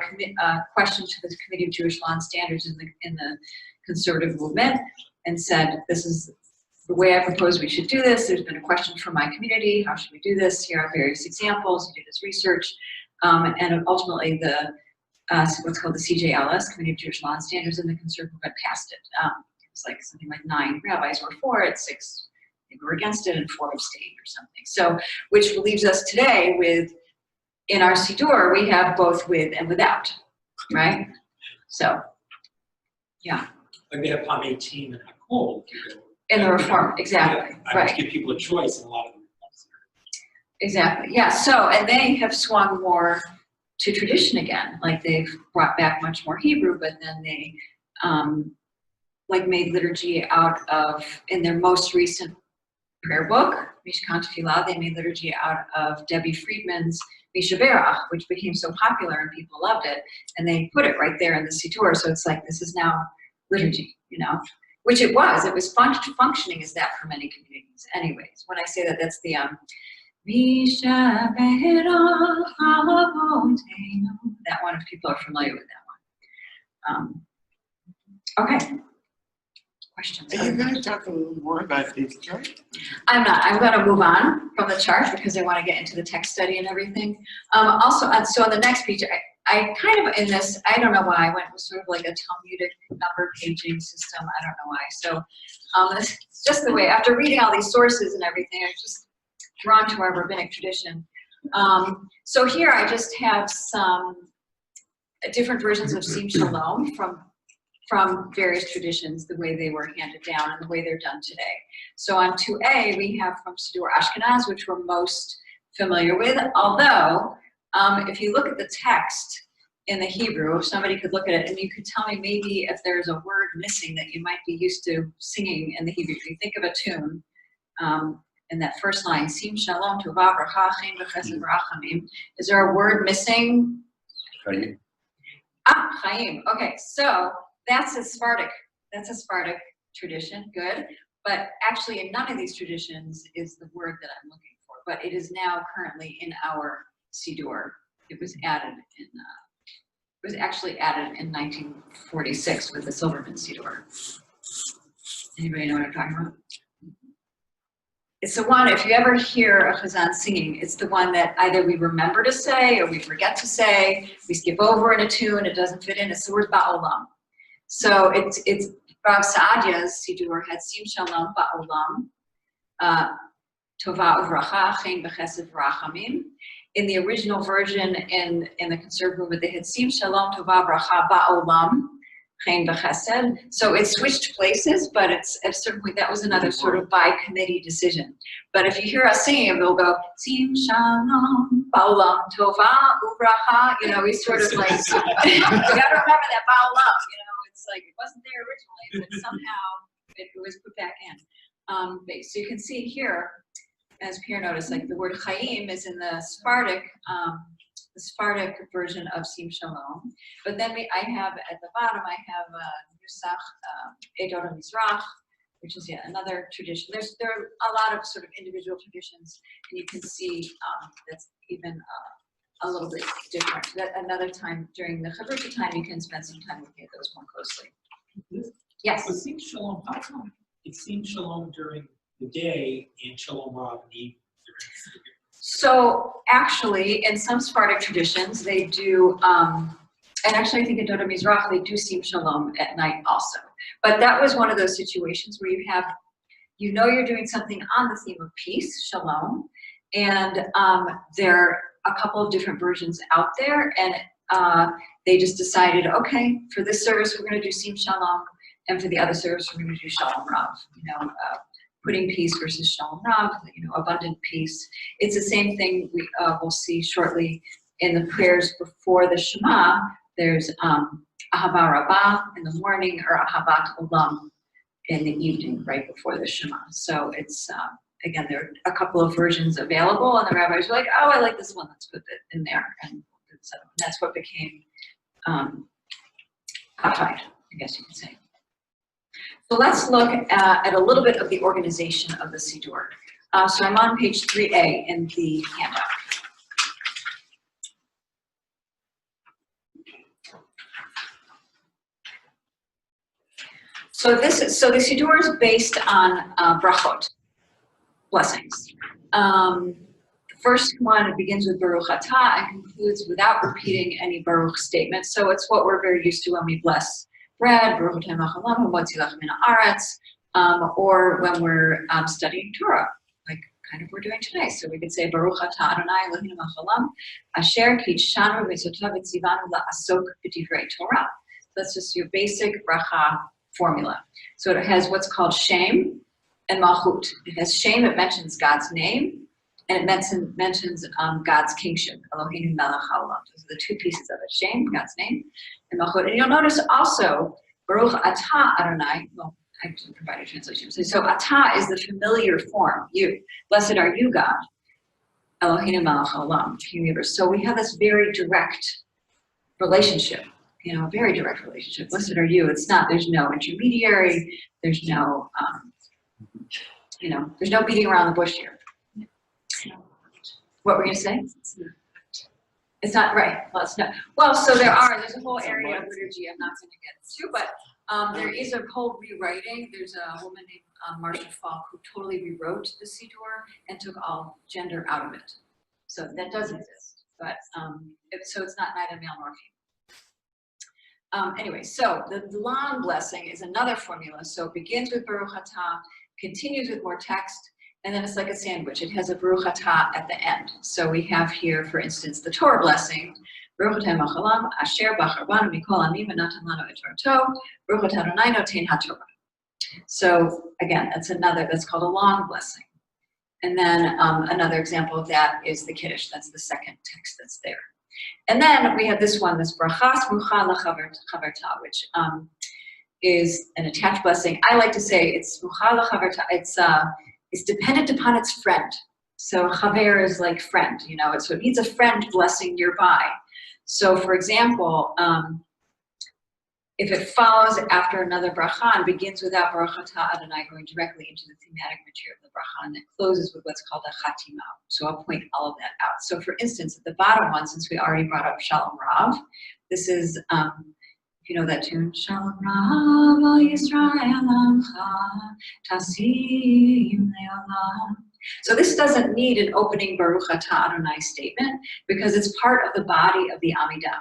question to the Committee of Jewish Law and Standards in the conservative movement and said, this is the way I propose we should do this. There's been a question from my community. How should we do this? Here are various examples. We did this research. And ultimately, what's called the CJLS, Committee of Jewish Law and Standards, and the conservative movement passed it. It was like something like 9 rabbis were for it, 6 were against it, and 4 abstained or something. So, which leaves us today with, in our Siddur, we have both with and without, right? So, yeah. Like they have Palm 18 and Hakol. In the reform, exactly, I right. would give people a choice in a lot of them. Exactly, yeah, so, and they have swung more to tradition again, like they've brought back much more Hebrew, but then they like made liturgy out of, in their most recent prayer book, Mishkan Tefillah, they made liturgy out of Debbie Friedman's Misha Berach, which became so popular and people loved it, and they put it right there in the Siddur, so it's like, this is now liturgy, you know? Which it was functioning as that for many communities anyways. When I say that, that's the, that one, if people are familiar with that one. Okay. Questions? Are you going to talk a little more about this chart? I'm not. I'm going to move on from the chart because I want to get into the text study and everything. Also, so on the next page, I kind of in this, I don't know why I went with sort of like a Talmudic number paging system. I don't know why. So it's just the way, after reading all these sources and everything, I was just drawn to our rabbinic tradition. So here I just have some different versions of Sim Shalom from various traditions, the way they were handed down and the way they're done today. So on 2A, we have from Siddur Ashkenaz, which we're most familiar with, although if you look at the text in the Hebrew, if somebody could look at it and you could tell me maybe if there's a word missing that you might be used to singing in the Hebrew. If you think of a tune, in that first line, Sim Shalom Tova Bracha Chaim V'Chesed V'Rachamim, is there a word missing? Chaim. Chaim. Okay, so that's a Sephardic tradition, good. But actually in none of these traditions is the word that I'm looking for, but it is now currently in our Siddur. It was added in, it was actually added in 1946 with the Silverman Siddur. Anybody know what I'm talking about? It's the one, if you ever hear a chazan singing, it's the one that either we remember to say or we forget to say, we skip over in a tune, it doesn't fit in, it's the word ba'olam. So it's Rav Saadia's Siddur had Sim Shalom ba'olam, Tova uvracha, Chaim v'chesed v'rachamim. In the original version in the conservative movement, they had Sim Shalom Tova uvracha ba'olam, Chaim v'chesed. So it switched places, but it's at a certain point, that was another sort of by committee decision. But if you hear us singing, we'll go, Sim Shalom ba'olam, Tova uvracha, you know, we sort of like, you gotta remember that ba'olam, you know. It's like it wasn't there originally, but somehow it was put back in. So you can see here, as Pierre noticed, like the word Chaim is in the Sephardic version of Sim Shalom. But then I have at the bottom, I have Nusach Edor Mizrach, which is yet another tradition. There are a lot of sort of individual traditions, and you can see that's even a little bit different. That another time during the Chavruta time, you can spend some time looking at those more closely. Yes? But Sim Shalom, how come it seems Shalom during the day and Shalom Rav in the evening? So actually, in some Sephardic traditions, they do, and actually I think in Dodo Mizrach, they do Sim Shalom at night also. But that was one of those situations where you have, you know you're doing something on the theme of peace, Shalom, and there are a couple of different versions out there, and they just decided, okay, for this service we're going to do Sim Shalom, and for the other service we're going to do Shalom Rav. You know, putting peace versus Shalom Rav. You know, abundant peace. It's the same thing we'll see shortly in the prayers before the Shema. There's Ahava Rabbah in the morning or Ahavat Olam in the evening, right before the Shema. So it's again, there are a couple of versions available, and the rabbis were like, oh, I like this one, let's put it in there. And so that's what became codified, I guess you could say. So let's look at a little bit of the organization of the Siddur. So I'm on page 3A in the handout. So the Siddur is based on brachot, blessings. The first one, it begins with Baruch Atah and concludes without repeating any Baruch statement. So it's what we're very used to when we bless bread, Baruch Atah Machalam, Motzi Lach Min Haaretz, or when we're studying Torah, like kind of we're doing today. So we could say Baruch Atah Adonai Eloheinu Machalam, Asher Kitshanu V'Tzotav V'Tzivanu La'asok B'Divrei Torah. That's just your basic bracha formula. So it has what's called Shem and Malchut. It has Shem, it mentions God's name, and it mentions God's kingship, Eloheinu Melech Haolam. Those are the two pieces of it, Shem, God's name, and Malchut. And you'll notice also, Baruch Atah Adonai, well, I didn't provide a translation. So Atah is the familiar form, you. Blessed are you, God, Eloheinu Melech Haolam, King of the universe. So we have this very direct relationship. You know, a very direct relationship. Blessed are you. It's not, there's no intermediary, there's no, you know, there's no beating around the bush here. What were you saying? It's not, right, well, it's not. Well, so there's a whole area of liturgy I'm not going to get into, but there is a whole rewriting. There's a woman named Marcia Falk who totally rewrote the Siddur and took all gender out of it. So that does exist, but so it's not neither male nor female. Anyway, so the long blessing is another formula. So it begins with Baruch Atah, continues with more text, and then it's like a sandwich. It has a Baruch Atah at the end. So we have here, for instance, the Torah blessing. Baruch Atah Machalam, Asher Bachar Banu Mikol Amim V'Natan Lanu Et Torah Baruch Atah Adonai Notein HaTorah. So again, that's called a long blessing. And then another example of that is the Kiddush. That's the second text that's there. And then we have this one, this brachas mucha lachaverta, which is an attached blessing. I like to say it's mucha lachaverta. It's dependent upon its friend. So chaver is like friend, you know. So it needs a friend blessing nearby. So, for example, if it follows after another bracha and begins without Baruch Atah Adonai going directly into the thematic material of the bracha, and it closes with what's called a chatima. So I'll point all of that out. So for instance, at the bottom one, since we already brought up Shalom Rav, this is, if you know that tune, Shalom Rav al Yisrael Amcha Tasim Le'olam. So this doesn't need an opening Baruch Atah Adonai statement because it's part of the body of the Amidah.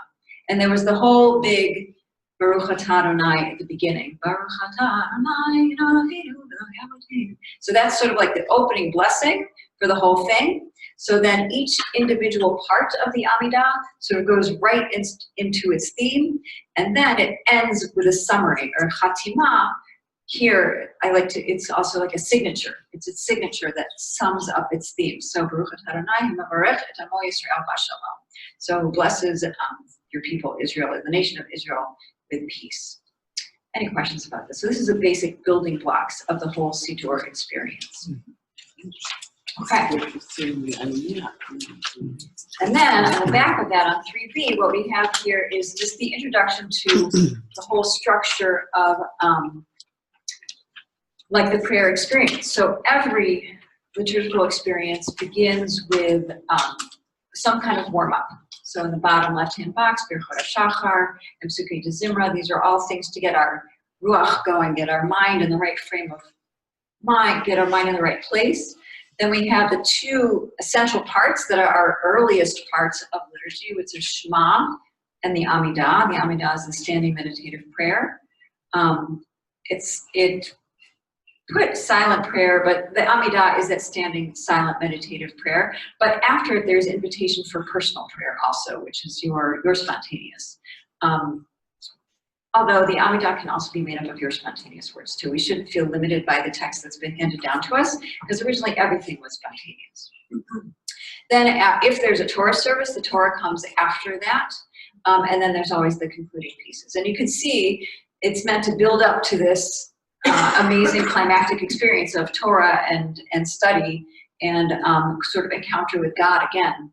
And there was the whole big Baruch Atah Adonai at the beginning. Baruch Atah Adonai Eloheinu Elohim. So that's sort of like the opening blessing for the whole thing. So then each individual part of the Amidah sort of goes right into its theme, and then it ends with a summary or chatima. Here, it's also like a signature. It's a signature that sums up its theme. So Baruch Atah Adonai Mavarech et Amo Yisrael B'Shalom. So blesses your people Israel, the nation of Israel, with peace. Any questions about this? So this is the basic building blocks of the whole Siddur experience. Okay. And then on the back of that, on 3B, what we have here is just the introduction to the whole structure of like the prayer experience. So every liturgical experience begins with some kind of warm-up. So in the bottom left-hand box, Birchot HaShachar, and Psukei DeZimra, these are all things to get our ruach going, get our mind in the right frame of mind, get our mind in the right place. Then we have the two essential parts that are our earliest parts of liturgy, which is Shema and the Amidah. The Amidah is the standing meditative prayer. It put silent prayer, but the Amidah is that standing silent meditative prayer. But after it, there's invitation for personal prayer also, which is your spontaneous. Although the Amidah can also be made up of your spontaneous words too. We shouldn't feel limited by the text that's been handed down to us, because originally everything was spontaneous. Then if there's a Torah service, the Torah comes after that. And then there's always the concluding pieces. And you can see it's meant to build up to this amazing climactic experience of Torah and study and sort of encounter with God again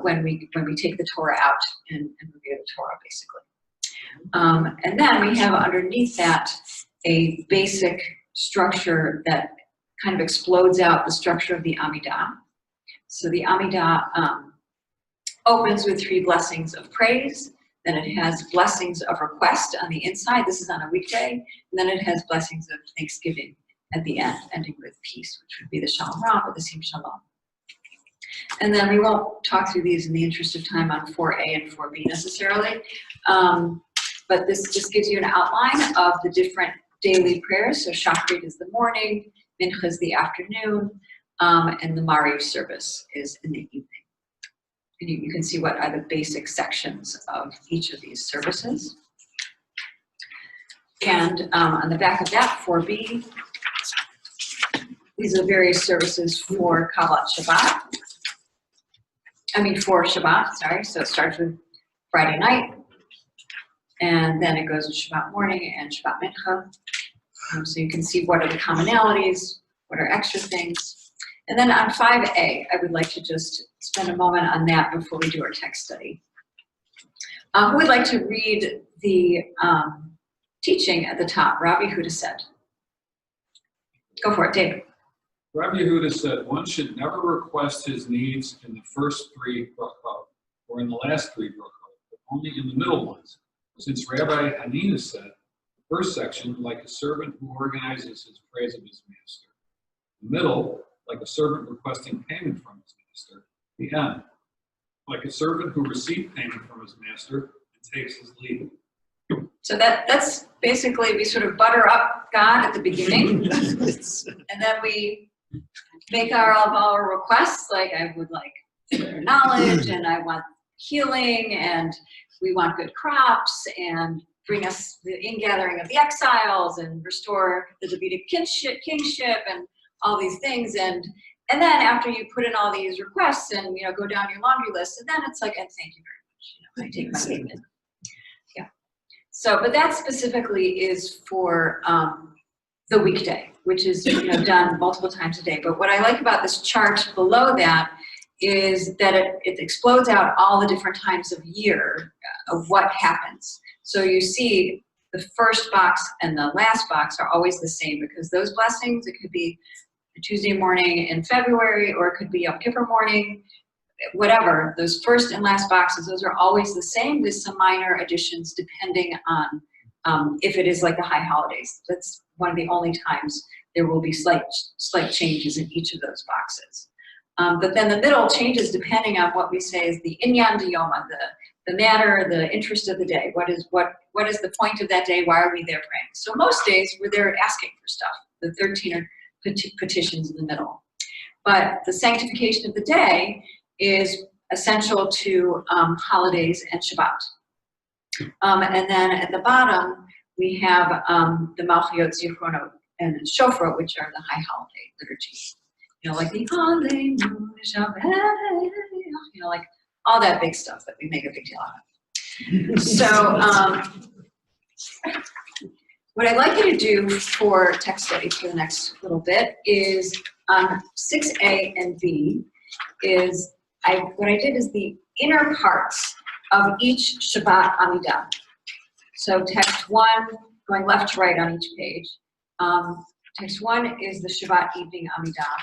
when we take the Torah out and review the Torah, basically. And then we have underneath that a basic structure that kind of explodes out the structure of the Amidah. So the Amidah opens with 3 blessings of praise, then it has blessings of request on the inside, this is on a weekday, and then it has blessings of thanksgiving at the end, ending with peace, which would be the Shalom Rab or the Sim Shalom. And then we won't talk through these in the interest of time on 4a and 4b necessarily, but this just gives you an outline of the different daily prayers. So Shachrit is the morning, Mincha is the afternoon, and the Mariv service is in the evening. And you can see what are the basic sections of each of these services. And on the back of that, 4b, these are the various services for Kabbalat Shabbat. For Shabbat, sorry. So it starts with Friday night, and then it goes to Shabbat morning and Shabbat Mincha. So you can see what are the commonalities, what are extra things. And then on 5a, I would like to just spend a moment on that before we do our text study. Who would like to read the teaching at the top? Rabbi Yehuda said. Go for it, David. Rabbi Yehuda said, one should never request his needs in the first 3 brachot, or in the last 3 brachot, but only in the middle ones. Since Rabbi Hanina said, the first section, like a servant who organizes his praise of his master. The middle, like a servant requesting payment from his master. The end, like a servant who received payment from his master and takes his leave. So that's basically, we sort of butter up God at the beginning, and then we make all of our requests, like I would like better knowledge, and I want healing, and we want good crops, and bring us the ingathering of the exiles, and restore the Davidic kingship, and all these things, and then after you put in all these requests, and go down your laundry list, and then it's like, and thank you very much, I take my payment. Yeah. So, but that specifically is for the weekday, which is done multiple times a day. But what I like about this chart below that is that it explodes out all the different times of year of what happens. So you see the first box and the last box are always the same, because those blessings, it could be a Tuesday morning in February, or it could be Yom Kippur morning, whatever. Those first and last boxes, those are always the same with some minor additions depending on if it is like the high holidays. That's one of the only times there will be slight changes in each of those boxes. But then the middle changes depending on what we say is the inyan diyoma, the matter, the interest of the day. What is the point of that day? Why are we there praying? So most days we're there asking for stuff, the 13 petitions in the middle. But the sanctification of the day is essential to holidays and Shabbat. And then at the bottom, we have the Malchiot, Zichronot, and Shofar, which are the high holiday liturgies. Like the Hallelujah, like all that big stuff that we make a big deal out of. So what I'd like you to do for text study for the next little bit is 6a and b is what I did is the inner parts of each Shabbat Amidah. So text 1, going left to right on each page. Text 1 is the Shabbat evening Amidah.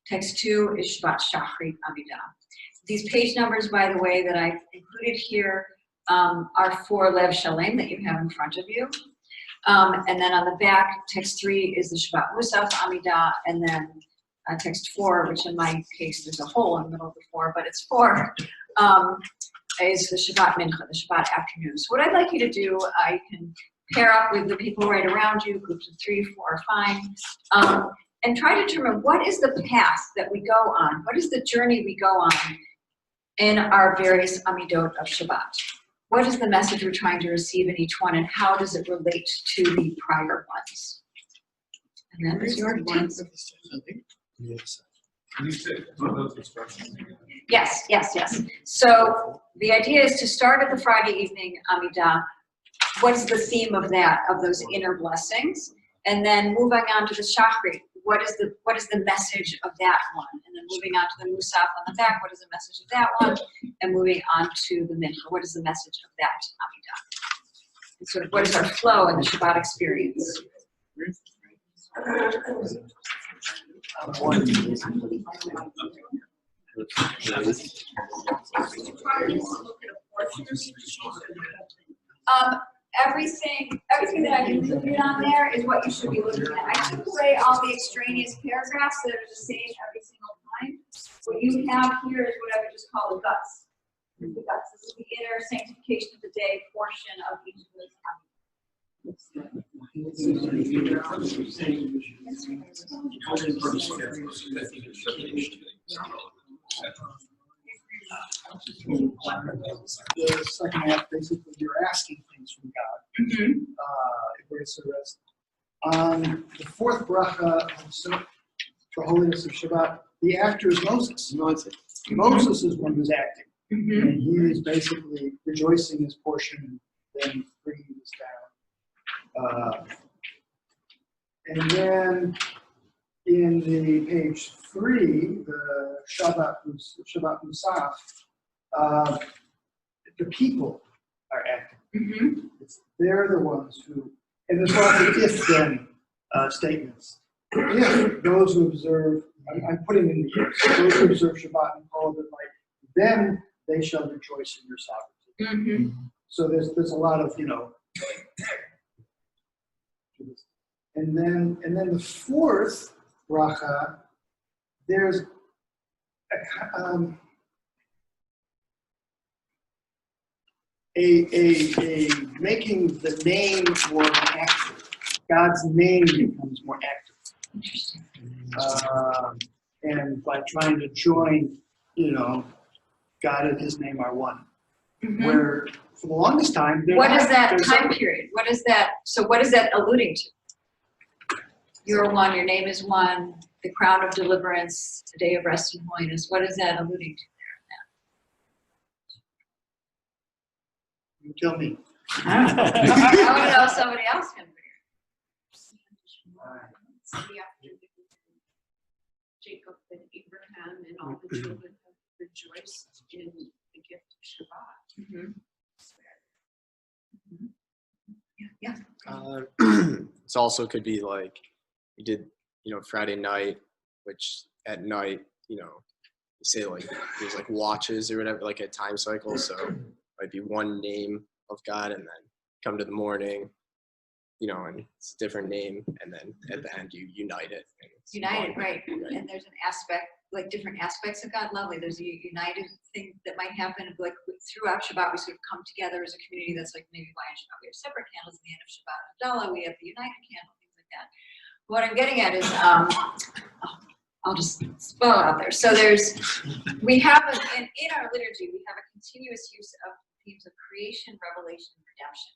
Text 2 is Shabbat Shachrit Amidah. These page numbers, by the way, that I've included here are for Lev Shalem that you have in front of you. And then on the back, text 3 is the Shabbat Musaf Amidah, and then text 4, which in my case there's a hole in the middle of the 4, but it's 4, is the Shabbat Mincha, the Shabbat afternoon. So what I'd like you to do, I can pair up with the people right around you, groups of 3, 4 are fine, and try to determine what is the path that we go on, what is the journey we go on in our various Amidot of Shabbat. What is the message we're trying to receive in each one, and how does it relate to the prior ones? And then there's your text. Yes. Can you say one of those instructions again? Yes. So the idea is to start at the Friday evening Amidah. What is the theme of that, of those inner blessings? And then moving on to the Shachrit, what is the message of that one? And then moving on to the Musaf on the back, what is the message of that one? And moving on to the Mincha, what is the message of that Amidah? And sort of what is our flow in the Shabbat experience? Everything that I included on there is what you should be looking at. I took away all the extraneous paragraphs that are the same every single time. What you have here is what I would just call the guts. The guts. This is the inner sanctification of the day portion of each of those. The second half, basically, you're asking things from God. Embrace the rest. The fourth bracha, the holiness of Shabbat, the actor is Moses. Moses is one who's acting. And he is basically rejoicing his portion and then bringing this down. And then in the page 3, the Shabbat Musaf, the people are acting. They're the ones who, and there's lots of if-then statements. If those who observe, I'm putting in the ifs, those who observe Shabbat and follow the light, then they shall rejoice in your sovereignty. So there's a lot of, and then the fourth bracha, there's a making the name more active. God's name becomes more active. And by trying to join, God and his name are one. Where for the longest time, what is that time period? What is that? So what is that alluding to? You're one, your name is one, the crown of deliverance, the day of rest and holiness. What is that alluding to there? You tell me. I want to know if somebody else can figure. Jacob and Abraham and all the children have rejoiced in the gift of Shabbat. Yeah. This also could be like you did, Friday night, which at night, you say like there's like watches or whatever, like a time cycle. So it might be one name of God, and then come to the morning, and it's a different name, and then at the end you unite it. United, right? And there's an aspect, like different aspects of God. Lovely. There's a united thing that might happen, like throughout Shabbat, we sort of come together as a community. That's like maybe why in Shabbat we have separate candles at the end of Shabbat. Havdalah, we have the united candle, things like that. What I'm getting at is, I'll just spell it out there. So we have in our liturgy, we have a continuous use of themes of creation, revelation, and redemption.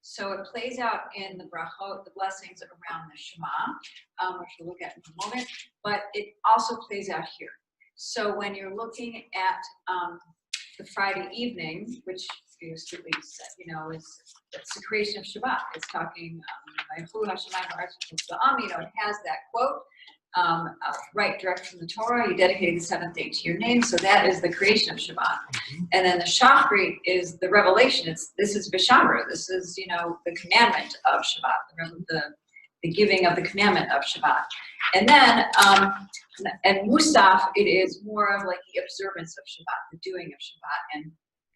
So it plays out in the brachot, the blessings around the Shema, which we'll look at in a moment, but it also plays out here. So when you're looking at the Friday evening, which is it's the creation of Shabbat. It's talking, it has that quote, right direct from the Torah, you dedicated the seventh day to your name, so that is the creation of Shabbat. And then the Shachrit is the revelation. This is Vishamra, this is, the commandment of Shabbat, the giving of the commandment of Shabbat. And then, and Musaf, it is more of like the observance of Shabbat, the doing of Shabbat. And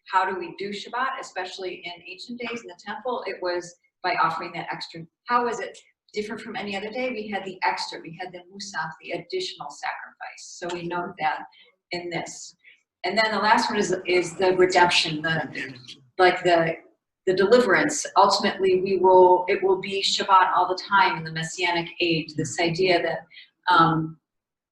how do we do Shabbat, especially in ancient days in the temple? It was by offering that extra. How is it different from any other day? We had the extra, we had the Musaf, the additional sacrifice. So we note that in this. And then the last one is the redemption, the deliverance. Ultimately, it will be Shabbat all the time in the Messianic age. This idea that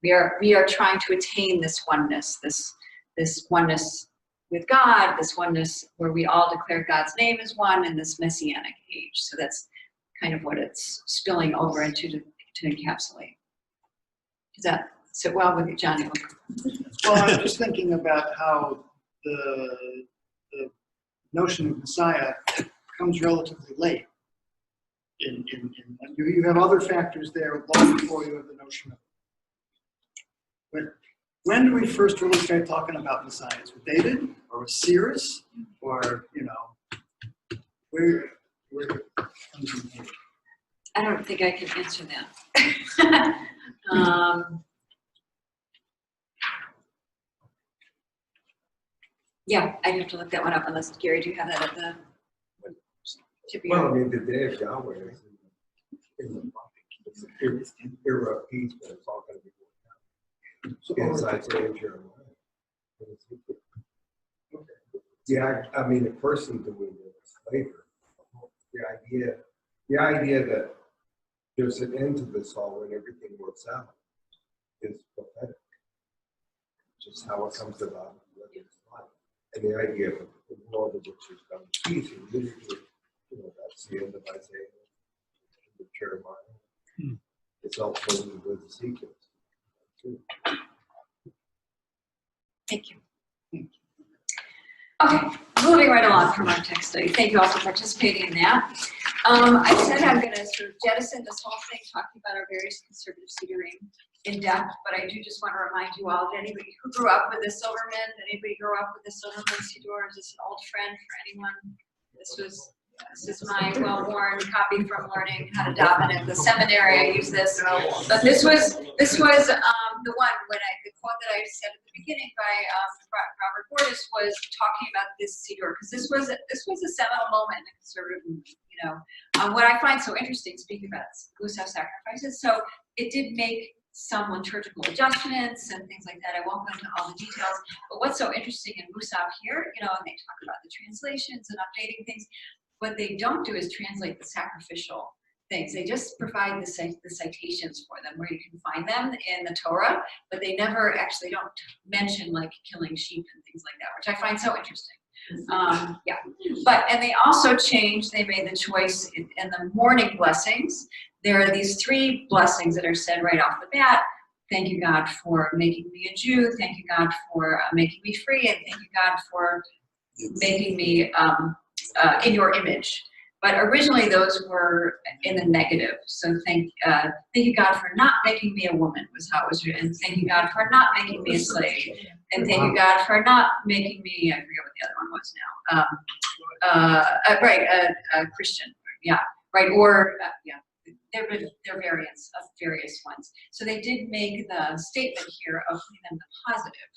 we are trying to attain this oneness, this oneness with God, this oneness where we all declare God's name as one in this Messianic age. So that's kind of what it's spilling over into to encapsulate. Does that sit well with you, Johnny? Well, I'm just thinking about how the notion of Messiah comes relatively late. You have other factors there long before you have the notion of. But when do we first really start talking about Messiahs? With David or with Cyrus, or where comes in here? I don't think I can answer that. Yeah, I'd have to look that one up unless, Gary, do you have that at the tip of Well, your? I mean, the day of Yahweh is in the it's an era of peace, but it's all going to be So inside Isaiah and Jeremiah. Yeah, I mean, the person doing the labor, the idea that there's an end to this all when everything works out is prophetic. Just how it comes about, and the idea of the world of which is done peace, and literally, that's the end of Isaiah, the Jeremiah. It's also with Ezekiel. Thank you. Okay, moving right along from our text study. Thank you all for participating in that. I said I'm going to sort of jettison this whole thing, talking about our various conservative Siddurim in depth, but I do just want to remind you all, did anybody who grew up with the Silverman, did anybody grow up with the Silverman Siddur? Is this an old friend for anyone? This is my well-worn copy from learning how to daven at the seminary. I use this, but this was the one when the quote that I said at the beginning by Robert Gordis was talking about this Siddur, because this was a seminal moment in the conservative movement. What I find so interesting, speaking about Musaf sacrifices, so it did make some liturgical adjustments and things like that. I won't go into all the details, but what's so interesting in Musaf here, and they talk about the translations and updating things. What they don't do is translate the sacrificial things. They just provide the citations for them where you can find them in the Torah, but they never actually don't mention like killing sheep and things like that, which I find so interesting. And they also changed, they made the choice in the morning blessings. There are these 3 blessings that are said right off the bat. Thank you, God, for making me a Jew. Thank you, God, for making me free. And thank you, God, for making me in your image. But originally those were in the negative. So thank you, God, for not making me a woman was how it was written. And thank you, God, for not making me a slave. And thank you, God, for not making me, I forget what the other one was now. A Christian. Yeah, right. Or, there are variants of various ones. So they did make the statement here of putting them the positive,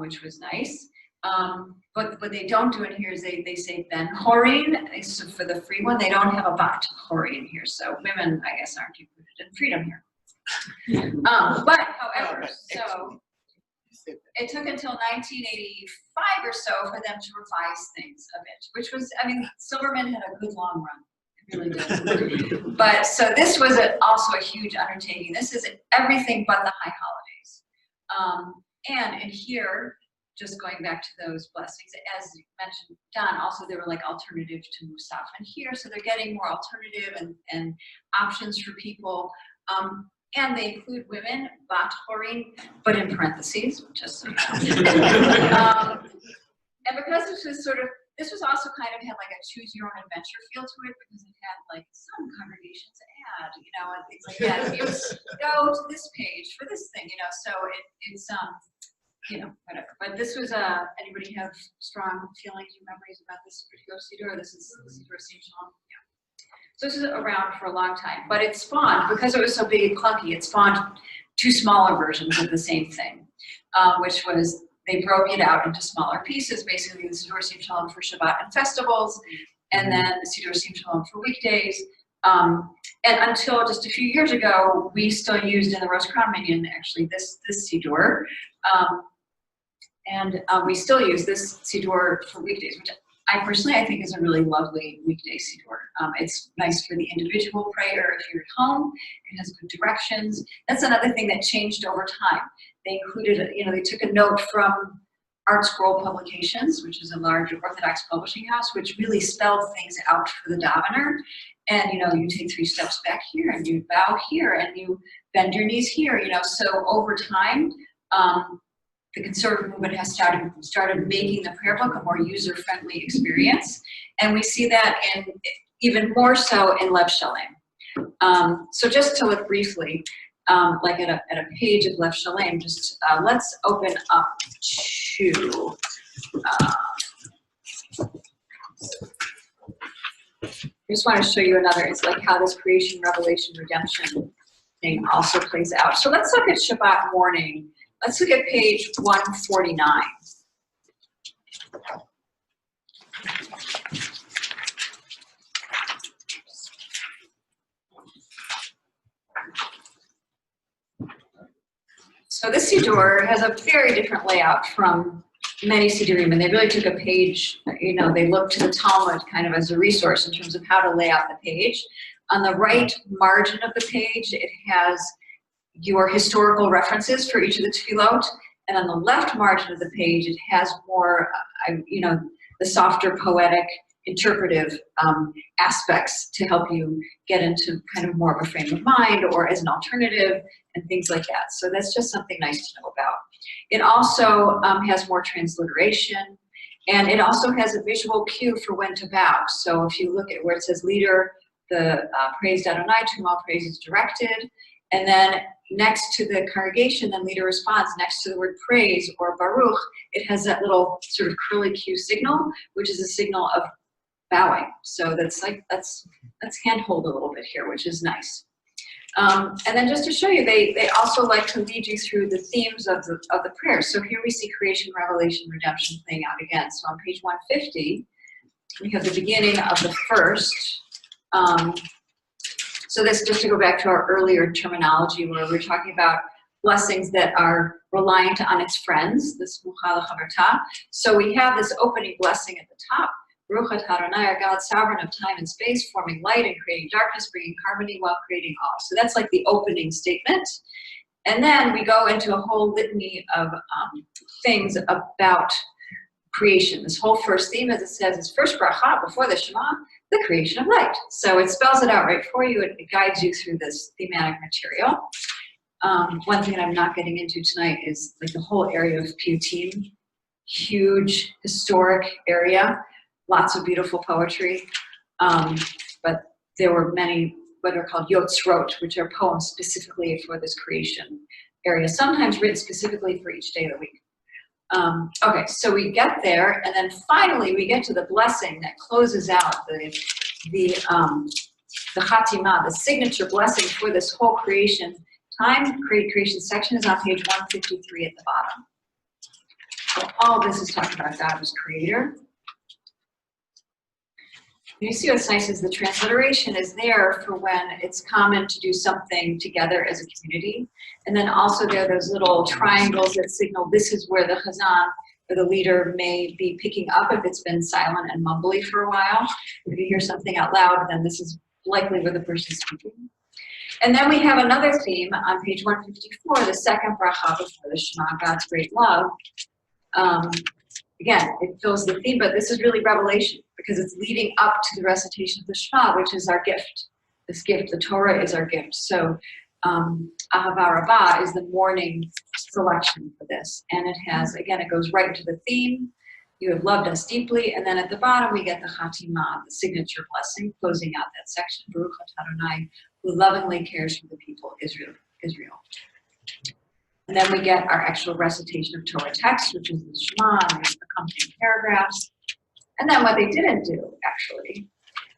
which was nice. But what they don't do in here is they say Ben Horin. So for the free one, they don't have a Bat Horin here. So women, I guess, aren't included in freedom here. But however, so it took until 1985 or so for them to revise things a bit, which was, Silverman had a good long run. It really did. But so this was also a huge undertaking. This is everything but the high holidays. And in here, just going back to those blessings, as you mentioned, Don, also they were like alternative to Musaf and here, so they're getting more alternative and options for people. And they include women, Bat Horin, but in parentheses, just so you know. And because this was also kind of had like a choose your own adventure feel to it, because it had like some congregations add, and things like that. It was go to this page for this thing, so it's whatever. But this was anybody have strong feelings or memories about this particular Siddur? This is Siddur Sim Shalom. Yeah. So this is around for a long time, but it spawned, because it was so big and clunky, it spawned 2 smaller versions of the same thing, which was they broke it out into smaller pieces, basically the Siddur Sim Shalom for Shabbat and festivals, and then the Siddur Sim Shalom for weekdays. And until just a few years ago, we still used in the Rose Crown Minyan actually this Siddur. And we still use this Siddur for weekdays, which I think is a really lovely weekday Siddur. It's nice for the individual prayer if you're at home. It has good directions. That's another thing that changed over time. They included, they took a note from Art Scroll Publications, which is a large Orthodox publishing house, which really spelled things out for the davener. And, you take 3 steps back here, and you bow here, and you bend your knees here, So over time, the conservative movement has started making the prayer book a more user-friendly experience. And we see that even more so in Lev Shalem. So just to look briefly, like at a page of Lev Shalem, just let's open up to I just want to show you another. It's like how this creation, revelation, redemption thing also plays out. So let's look at Shabbat morning. Let's look at page 149. So this Siddur has a very different layout from many Siddurim, and they really took a page, you know, they looked to the Talmud kind of as a resource in terms of how to lay out the page. On the right margin of the page, it has your historical references for each of the tefillot, and on the left margin of the page, it has more, you know, the softer poetic interpretive aspects to help you get into kind of more of a frame of mind or as an alternative and things like that. So that's just something nice to know about. It also has more transliteration, and it also has a visual cue for when to bow. So if you look at where it says leader, the praised Adonai, to whom all praise is directed, and then next to the congregation, then leader responds, next to the word praise or baruch, it has that little sort of curly Q signal, which is a signal of bowing. So that's like, let's handhold a little bit here, which is nice. And then just to show you, they also like to lead you through the themes of the prayer. So here we see creation, revelation, redemption playing out again. So on page 150, we have the beginning of the first. So this, just to go back to our earlier terminology where we're talking about blessings that are reliant on its friends, this mucha lechaverta. So we have this opening blessing at the top. Baruch atah Adonai, our God, sovereign of time and space, forming light and creating darkness, bringing harmony while creating all. So that's like the opening statement. And then we go into a whole litany of things about creation. This whole first theme, as it says, is first bracha, before the Shema, the creation of light. So it spells it out right for you. It guides you through this thematic material. One thing that I'm not getting into tonight is like the whole area of Piyutim. Huge historic area. Lots of beautiful poetry, but there were many what are called yotzrot, which are poems specifically for this creation area, sometimes written specifically for each day of the week. Okay, so we get there, and then finally we get to the blessing that closes out the chatimah, the signature blessing for this whole creation. Creation section is on page 153 at the bottom. So all this is talking about God as creator. You see what's nice is the transliteration is there for when it's common to do something together as a community. And then also there are those little triangles that signal this is where the chazan or the leader may be picking up if it's been silent and mumbly for a while. If you hear something out loud, then this is likely where the person is speaking. And then we have another theme on page 154, the second bracha before the Shema, God's great love. Again, it fills the theme, but this is really revelation because it's leading up to the recitation of the Shema, which is our gift. This gift, the Torah is our gift. So Ahava Rabbah is the morning selection for this. And it has, again, it goes right into the theme. You have loved us deeply. And then at the bottom, we get the Chatimah, the signature blessing, closing out that section. Baruch atah Adonai, who lovingly cares for the people Israel. And then we get our actual recitation of Torah text, which is the Shema and the accompanying paragraphs. And then what they didn't do, actually,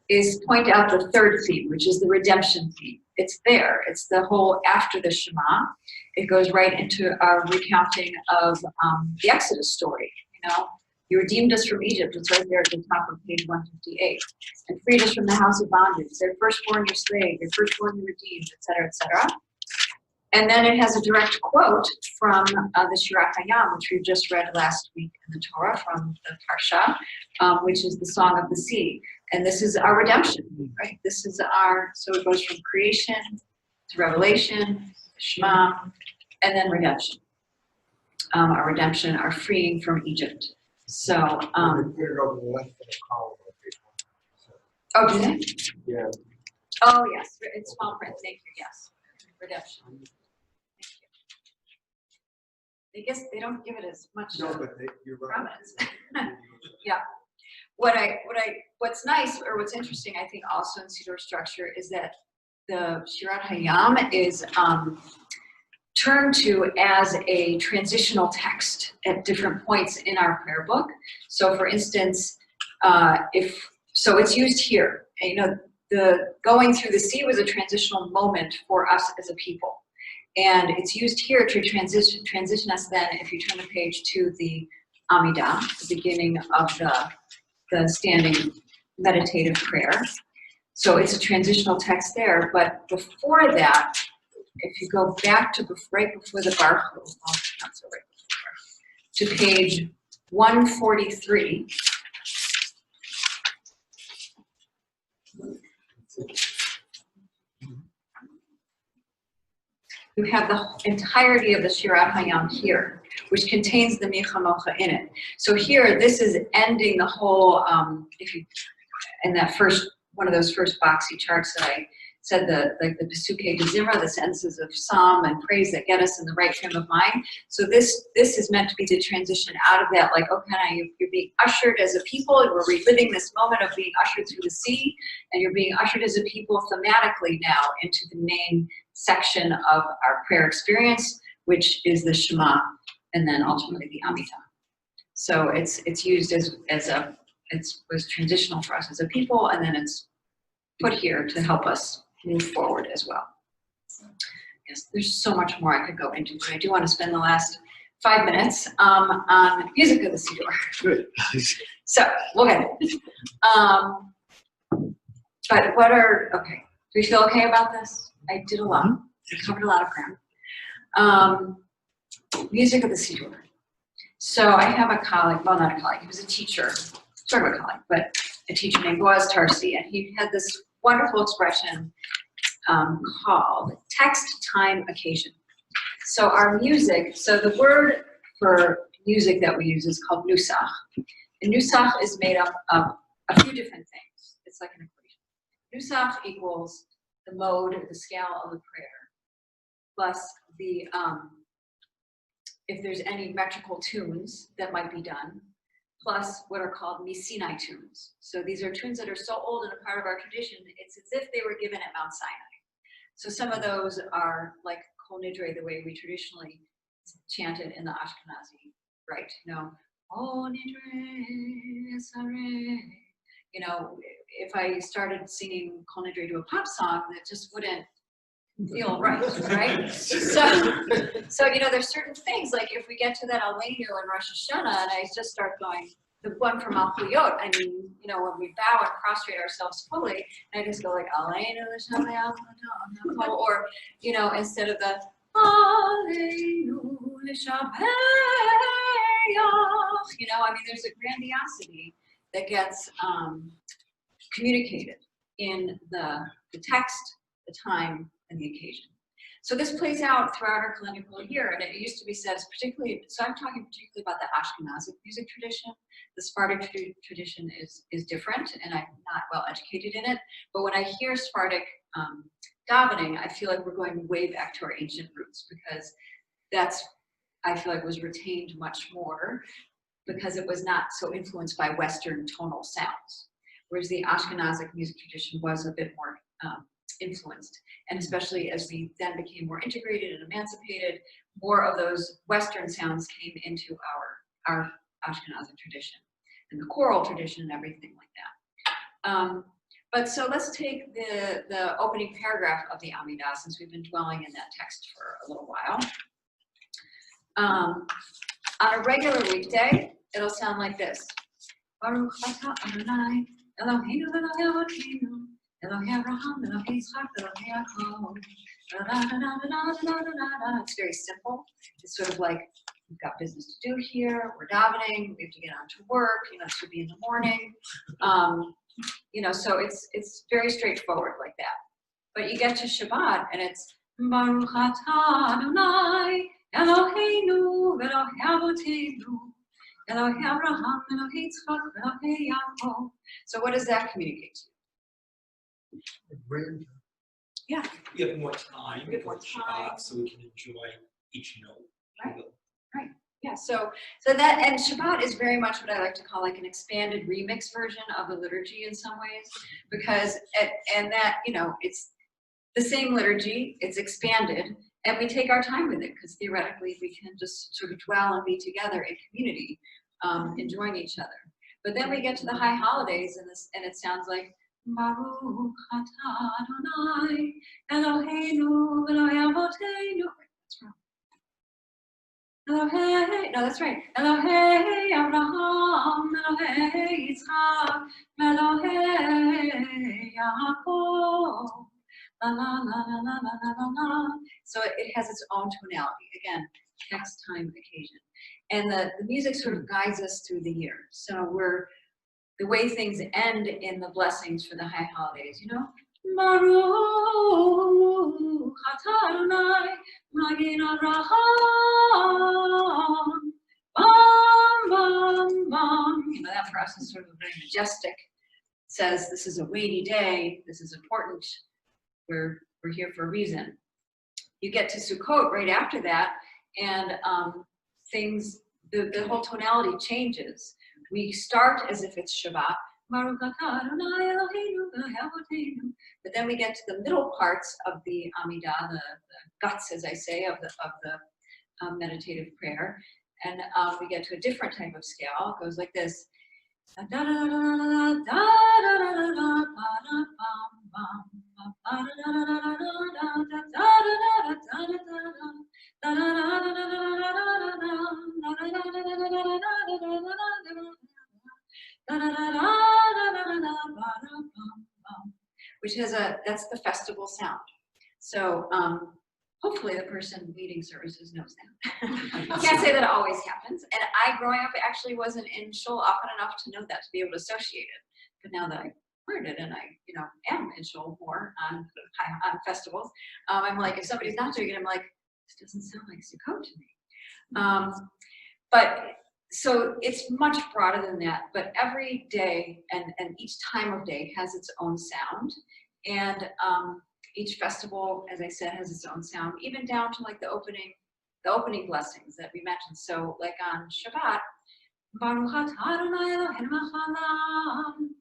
is point out the third theme, which is the redemption theme. It's there. It's the whole after the Shema. It goes right into our recounting of the Exodus story. You know, you redeemed us from Egypt. It's right there at the top of page 158. And freed us from the house of bondage. Their firstborn you slaved, your firstborn you redeemed, etc., etc. And then it has a direct quote from the Shirat Hayam, which we just read last week in the Torah from the Parsha, which is the Song of the Sea. And this is our redemption, right? This is our, so it goes from creation to revelation, Shema, and then redemption. Our redemption, our freeing from Egypt. So, Put it over the left of the column. oh, do they? Yeah. Oh, yes, it's small print, thank you, yes. Redemption. I guess they don't give it as much No, but you're right. prominence. Yeah. What's nice or what's interesting, I think, also in Siddur structure is that the Shirat Hayam is turned to as a transitional text at different points in our prayer book. So, for instance, it's used here. You know, the going through the sea was a transitional moment for us as a people. And it's used here to transition us then, if you turn the page to the Amidah, the beginning of the standing meditative prayer. So it's a transitional text there, but before that, if you go back to right before the Baruch Hu, oh, not so right before, to page 143, you have the entirety of the Shirat Hayam here, which contains the Mi Chamocha in it. So here, this is ending the whole, in that first, one of those first boxy charts that I said, the Pesukei de Zimra, the sentences of psalm and praise that get us in the right frame of mind. So this is meant to be the transition out of that, like, okay, now you're being ushered as a people, and we're reliving this moment of being ushered through the sea, and you're being ushered as a people thematically now into the main section of our prayer experience, which is the Shema, and then ultimately the Amidah. So it's used as it was transitional for us as a people, and then it's put here to help us move forward as well. Yes, there's so much more I could go into, but I do want to spend the last 5 minutes on music of the Siddur. Good. So we'll get it. But okay, do we feel okay about this? I did a lot. I covered a lot of ground. Music of the Siddur. So I have a colleague, well, not a colleague, he was a teacher, sort of a colleague, but a teacher named Boaz Tarsi, and he had this wonderful expression called text, time, occasion. So our music, so the word for music that we use is called nusach. And nusach is made up of a few different things. It's like an equation. Nusach equals the mode, the scale of the prayer, plus the, if there's any metrical tunes that might be done, plus what are called Misinai tunes. So these are tunes that are so old and a part of our tradition, it's as if they were given at Mount Sinai. So some of those are like Kol Nidre, the way we traditionally chant it in the Ashkenazi, right? You know, Kol Nidre Sare. You know, if I started singing Kol Nidre to a pop song, that just wouldn't feel right, right? So you know, there's certain things, like if we get to that Aleinu in Rosh Hashanah, and I just start going, the one from Malchuyot, I mean, you know, when we bow and prostrate ourselves fully, and I just go like, Aleinu l'shamayach, or, you know, instead of the Aleinu l'shamayach, you know, I mean, there's a grandiosity that gets communicated in the text, the time, and the occasion. So this plays out throughout our calendrical year, and it used to be said, particularly, so I'm talking particularly about the Ashkenazic music tradition. The Sephardic tradition is different, and I'm not well educated in it, but when I hear Sephardic davening, I feel like we're going way back to our ancient roots, because that's, I feel like, was retained much more, because it was not so influenced by Western tonal sounds, whereas the Ashkenazic music tradition was a bit more influenced. And especially as we then became more integrated and emancipated, more of those Western sounds came into our Ashkenazic tradition and the choral tradition and everything like that. But so let's take the opening paragraph of the Amidah, since we've been dwelling in that text for a little while. On a regular weekday, it'll sound like this. Baruch atah Adonai Eloheinu Eloheinu Elohei Abraham, Elohei Yitzchak, Elohei Yaakov. It's very simple. It's sort of like, we've got business to do here, we're davening, we have to get on to work, you know, this would be in the morning. You know, so it's very straightforward like that. But you get to Shabbat, and it's Baruch atah Adonai Eloheinu Elohei Avoteinu Elohei Abraham, Elohei Yitzchak, Elohei Yaakov. So what does that communicate to you? Yeah. We have more time before Shabbat, so we can enjoy each note. Right. Right. Yeah. So that, and Shabbat is very much what I like to call like an expanded remix version of the liturgy in some ways, because and that, you know, it's the same liturgy, it's expanded, and we take our time with it, because theoretically we can just sort of dwell and be together in community, enjoying each other. But then we get to the high holidays, and it sounds like Baruch atah Adonai Eloheinu Elohei Avoteinu. That's wrong. Elohei, no, that's right. Elohei Abraham, Elohei Yitzchak, Elohei Yaakov. La la la la la la la la. So it has its own tonality. Again, text, time, occasion. And the music sort of guides us through the year. So the way things end in the blessings for the high holidays, you know? Baruch atah Adonai, Magin Avraham, bam, bam, bam. You know, that for us is sort of very majestic. It says this is a weighty day, this is important, we're here for a reason. You get to Sukkot right after that, and the whole tonality changes. We start as if it's Shabbat, Baruch atah Adonai Eloheinu v'Eloheinu, but then we get to the middle parts of the Amidah, the guts, as I say, of the meditative prayer, and we get to a different type of scale. It goes like this. Which has that's the festival sound. So hopefully the person leading services knows that. Can't say that it always happens. And I, growing up, actually wasn't in shul often enough to know that, to be able to associate it. But now that I heard it and I, am in shul more on festivals, I'm like, if somebody's not doing it, I'm like, this doesn't sound like Sukkot to me. But so it's much broader than that, but every day and each time of day has its own sound. And each festival, as I said, has its own sound, even down to like the opening blessings that we mentioned. So like on Shabbat, Baruch atah Adonai Eloheinu melech haolam,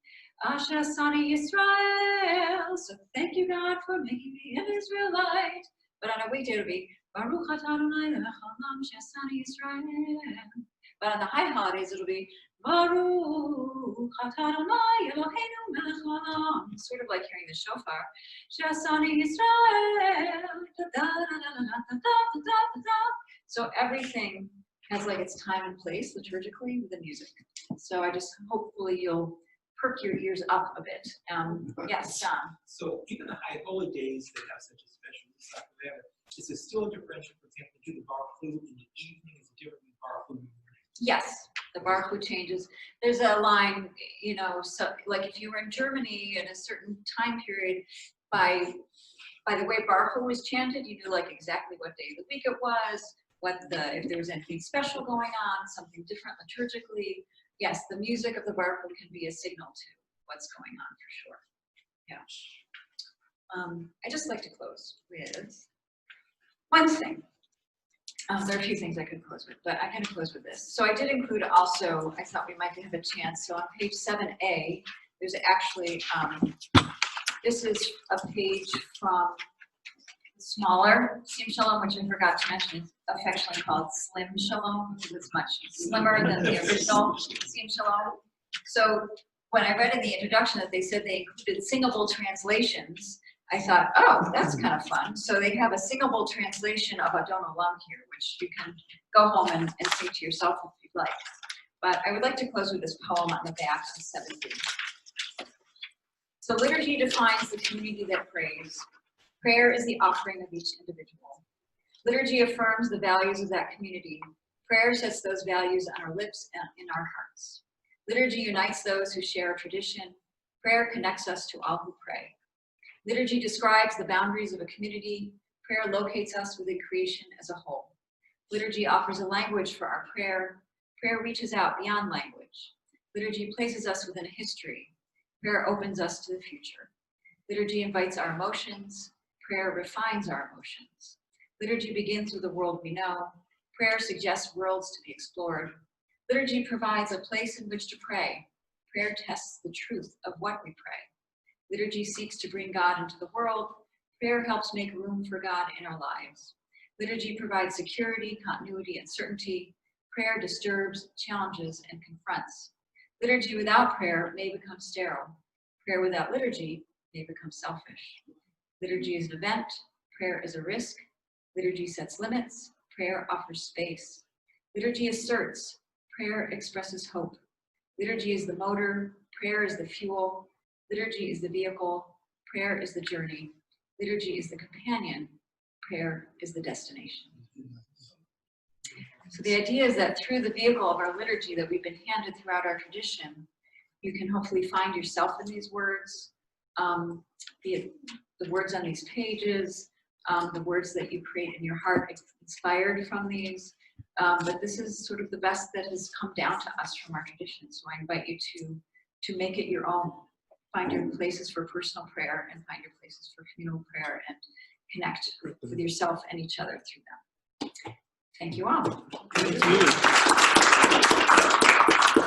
asher asani Yisrael. So thank you, God, for making me an Israelite. But on a weekday it'll be Baruch atah Adonai melech haolam, asher asani Yisrael. But on the high holidays, it'll be Baruch atah Adonai Eloheinu melech haolam. Sort of like hearing the shofar. She'asani Yisrael. So everything has like its time and place liturgically with the music. So I just hopefully you'll perk your ears up a bit. Yes, John. So even the high holy days that have such a special whatever, is there still a differential? For example, do the Baruch Hu in the evening is different than Baruch Hu in the morning? Yes, the Baruch Hu changes. There's a line, so like if you were in Germany at a certain time period, by the way Baruch Hu was chanted, you knew like exactly what day of the week it was, if there was anything special going on, something different liturgically. Yes, the music of the Baruch Hu can be a signal to what's going on for sure. Yeah. I just like to close with one thing. There are a few things I could close with, but I'm going to close with this. So I did include also, I thought we might have a chance. So on page 7A, there's actually, this is a page from smaller Sim Shalom, which I forgot to mention. It's affectionately called Slim Shalom, because it's much slimmer than the original Sim Shalom. So when I read in the introduction that they said they included singable translations, I thought, oh, that's kind of fun. So they have a singable translation of Adon Olam here, which you can go home and sing to yourself if you'd like. But I would like to close with this poem on the back of 17. So liturgy defines the community that prays. Prayer is the offering of each individual. Liturgy affirms the values of that community. Prayer sets those values on our lips and in our hearts. Liturgy unites those who share a tradition. Prayer connects us to all who pray. Liturgy describes the boundaries of a community. Prayer locates us within creation as a whole. Liturgy offers a language for our prayer. Prayer reaches out beyond language. Liturgy places us within a history. Prayer opens us to the future. Liturgy invites our emotions. Prayer refines our emotions. Liturgy begins with the world we know. Prayer suggests worlds to be explored. Liturgy provides a place in which to pray. Prayer tests the truth of what we pray. Liturgy seeks to bring God into the world. Prayer helps make room for God in our lives. Liturgy provides security, continuity, and certainty. Prayer disturbs, challenges, and confronts. Liturgy without prayer may become sterile. Prayer without liturgy may become selfish. Liturgy is an event. Prayer is a risk. Liturgy sets limits. Prayer offers space. Liturgy asserts, prayer expresses hope. Liturgy is the motor, prayer is the fuel. Liturgy is the vehicle, prayer is the journey. Liturgy is the companion, prayer is the destination. So the idea is that through the vehicle of our liturgy that we've been handed throughout our tradition, you can hopefully find yourself in these words, the words on these pages, the words that you create in your heart inspired from these. But this is sort of the best that has come down to us from our tradition. So I invite you to make it your own. Find your places for personal prayer and find your places for communal prayer and connect with yourself and each other through them. Thank you all. Thank you.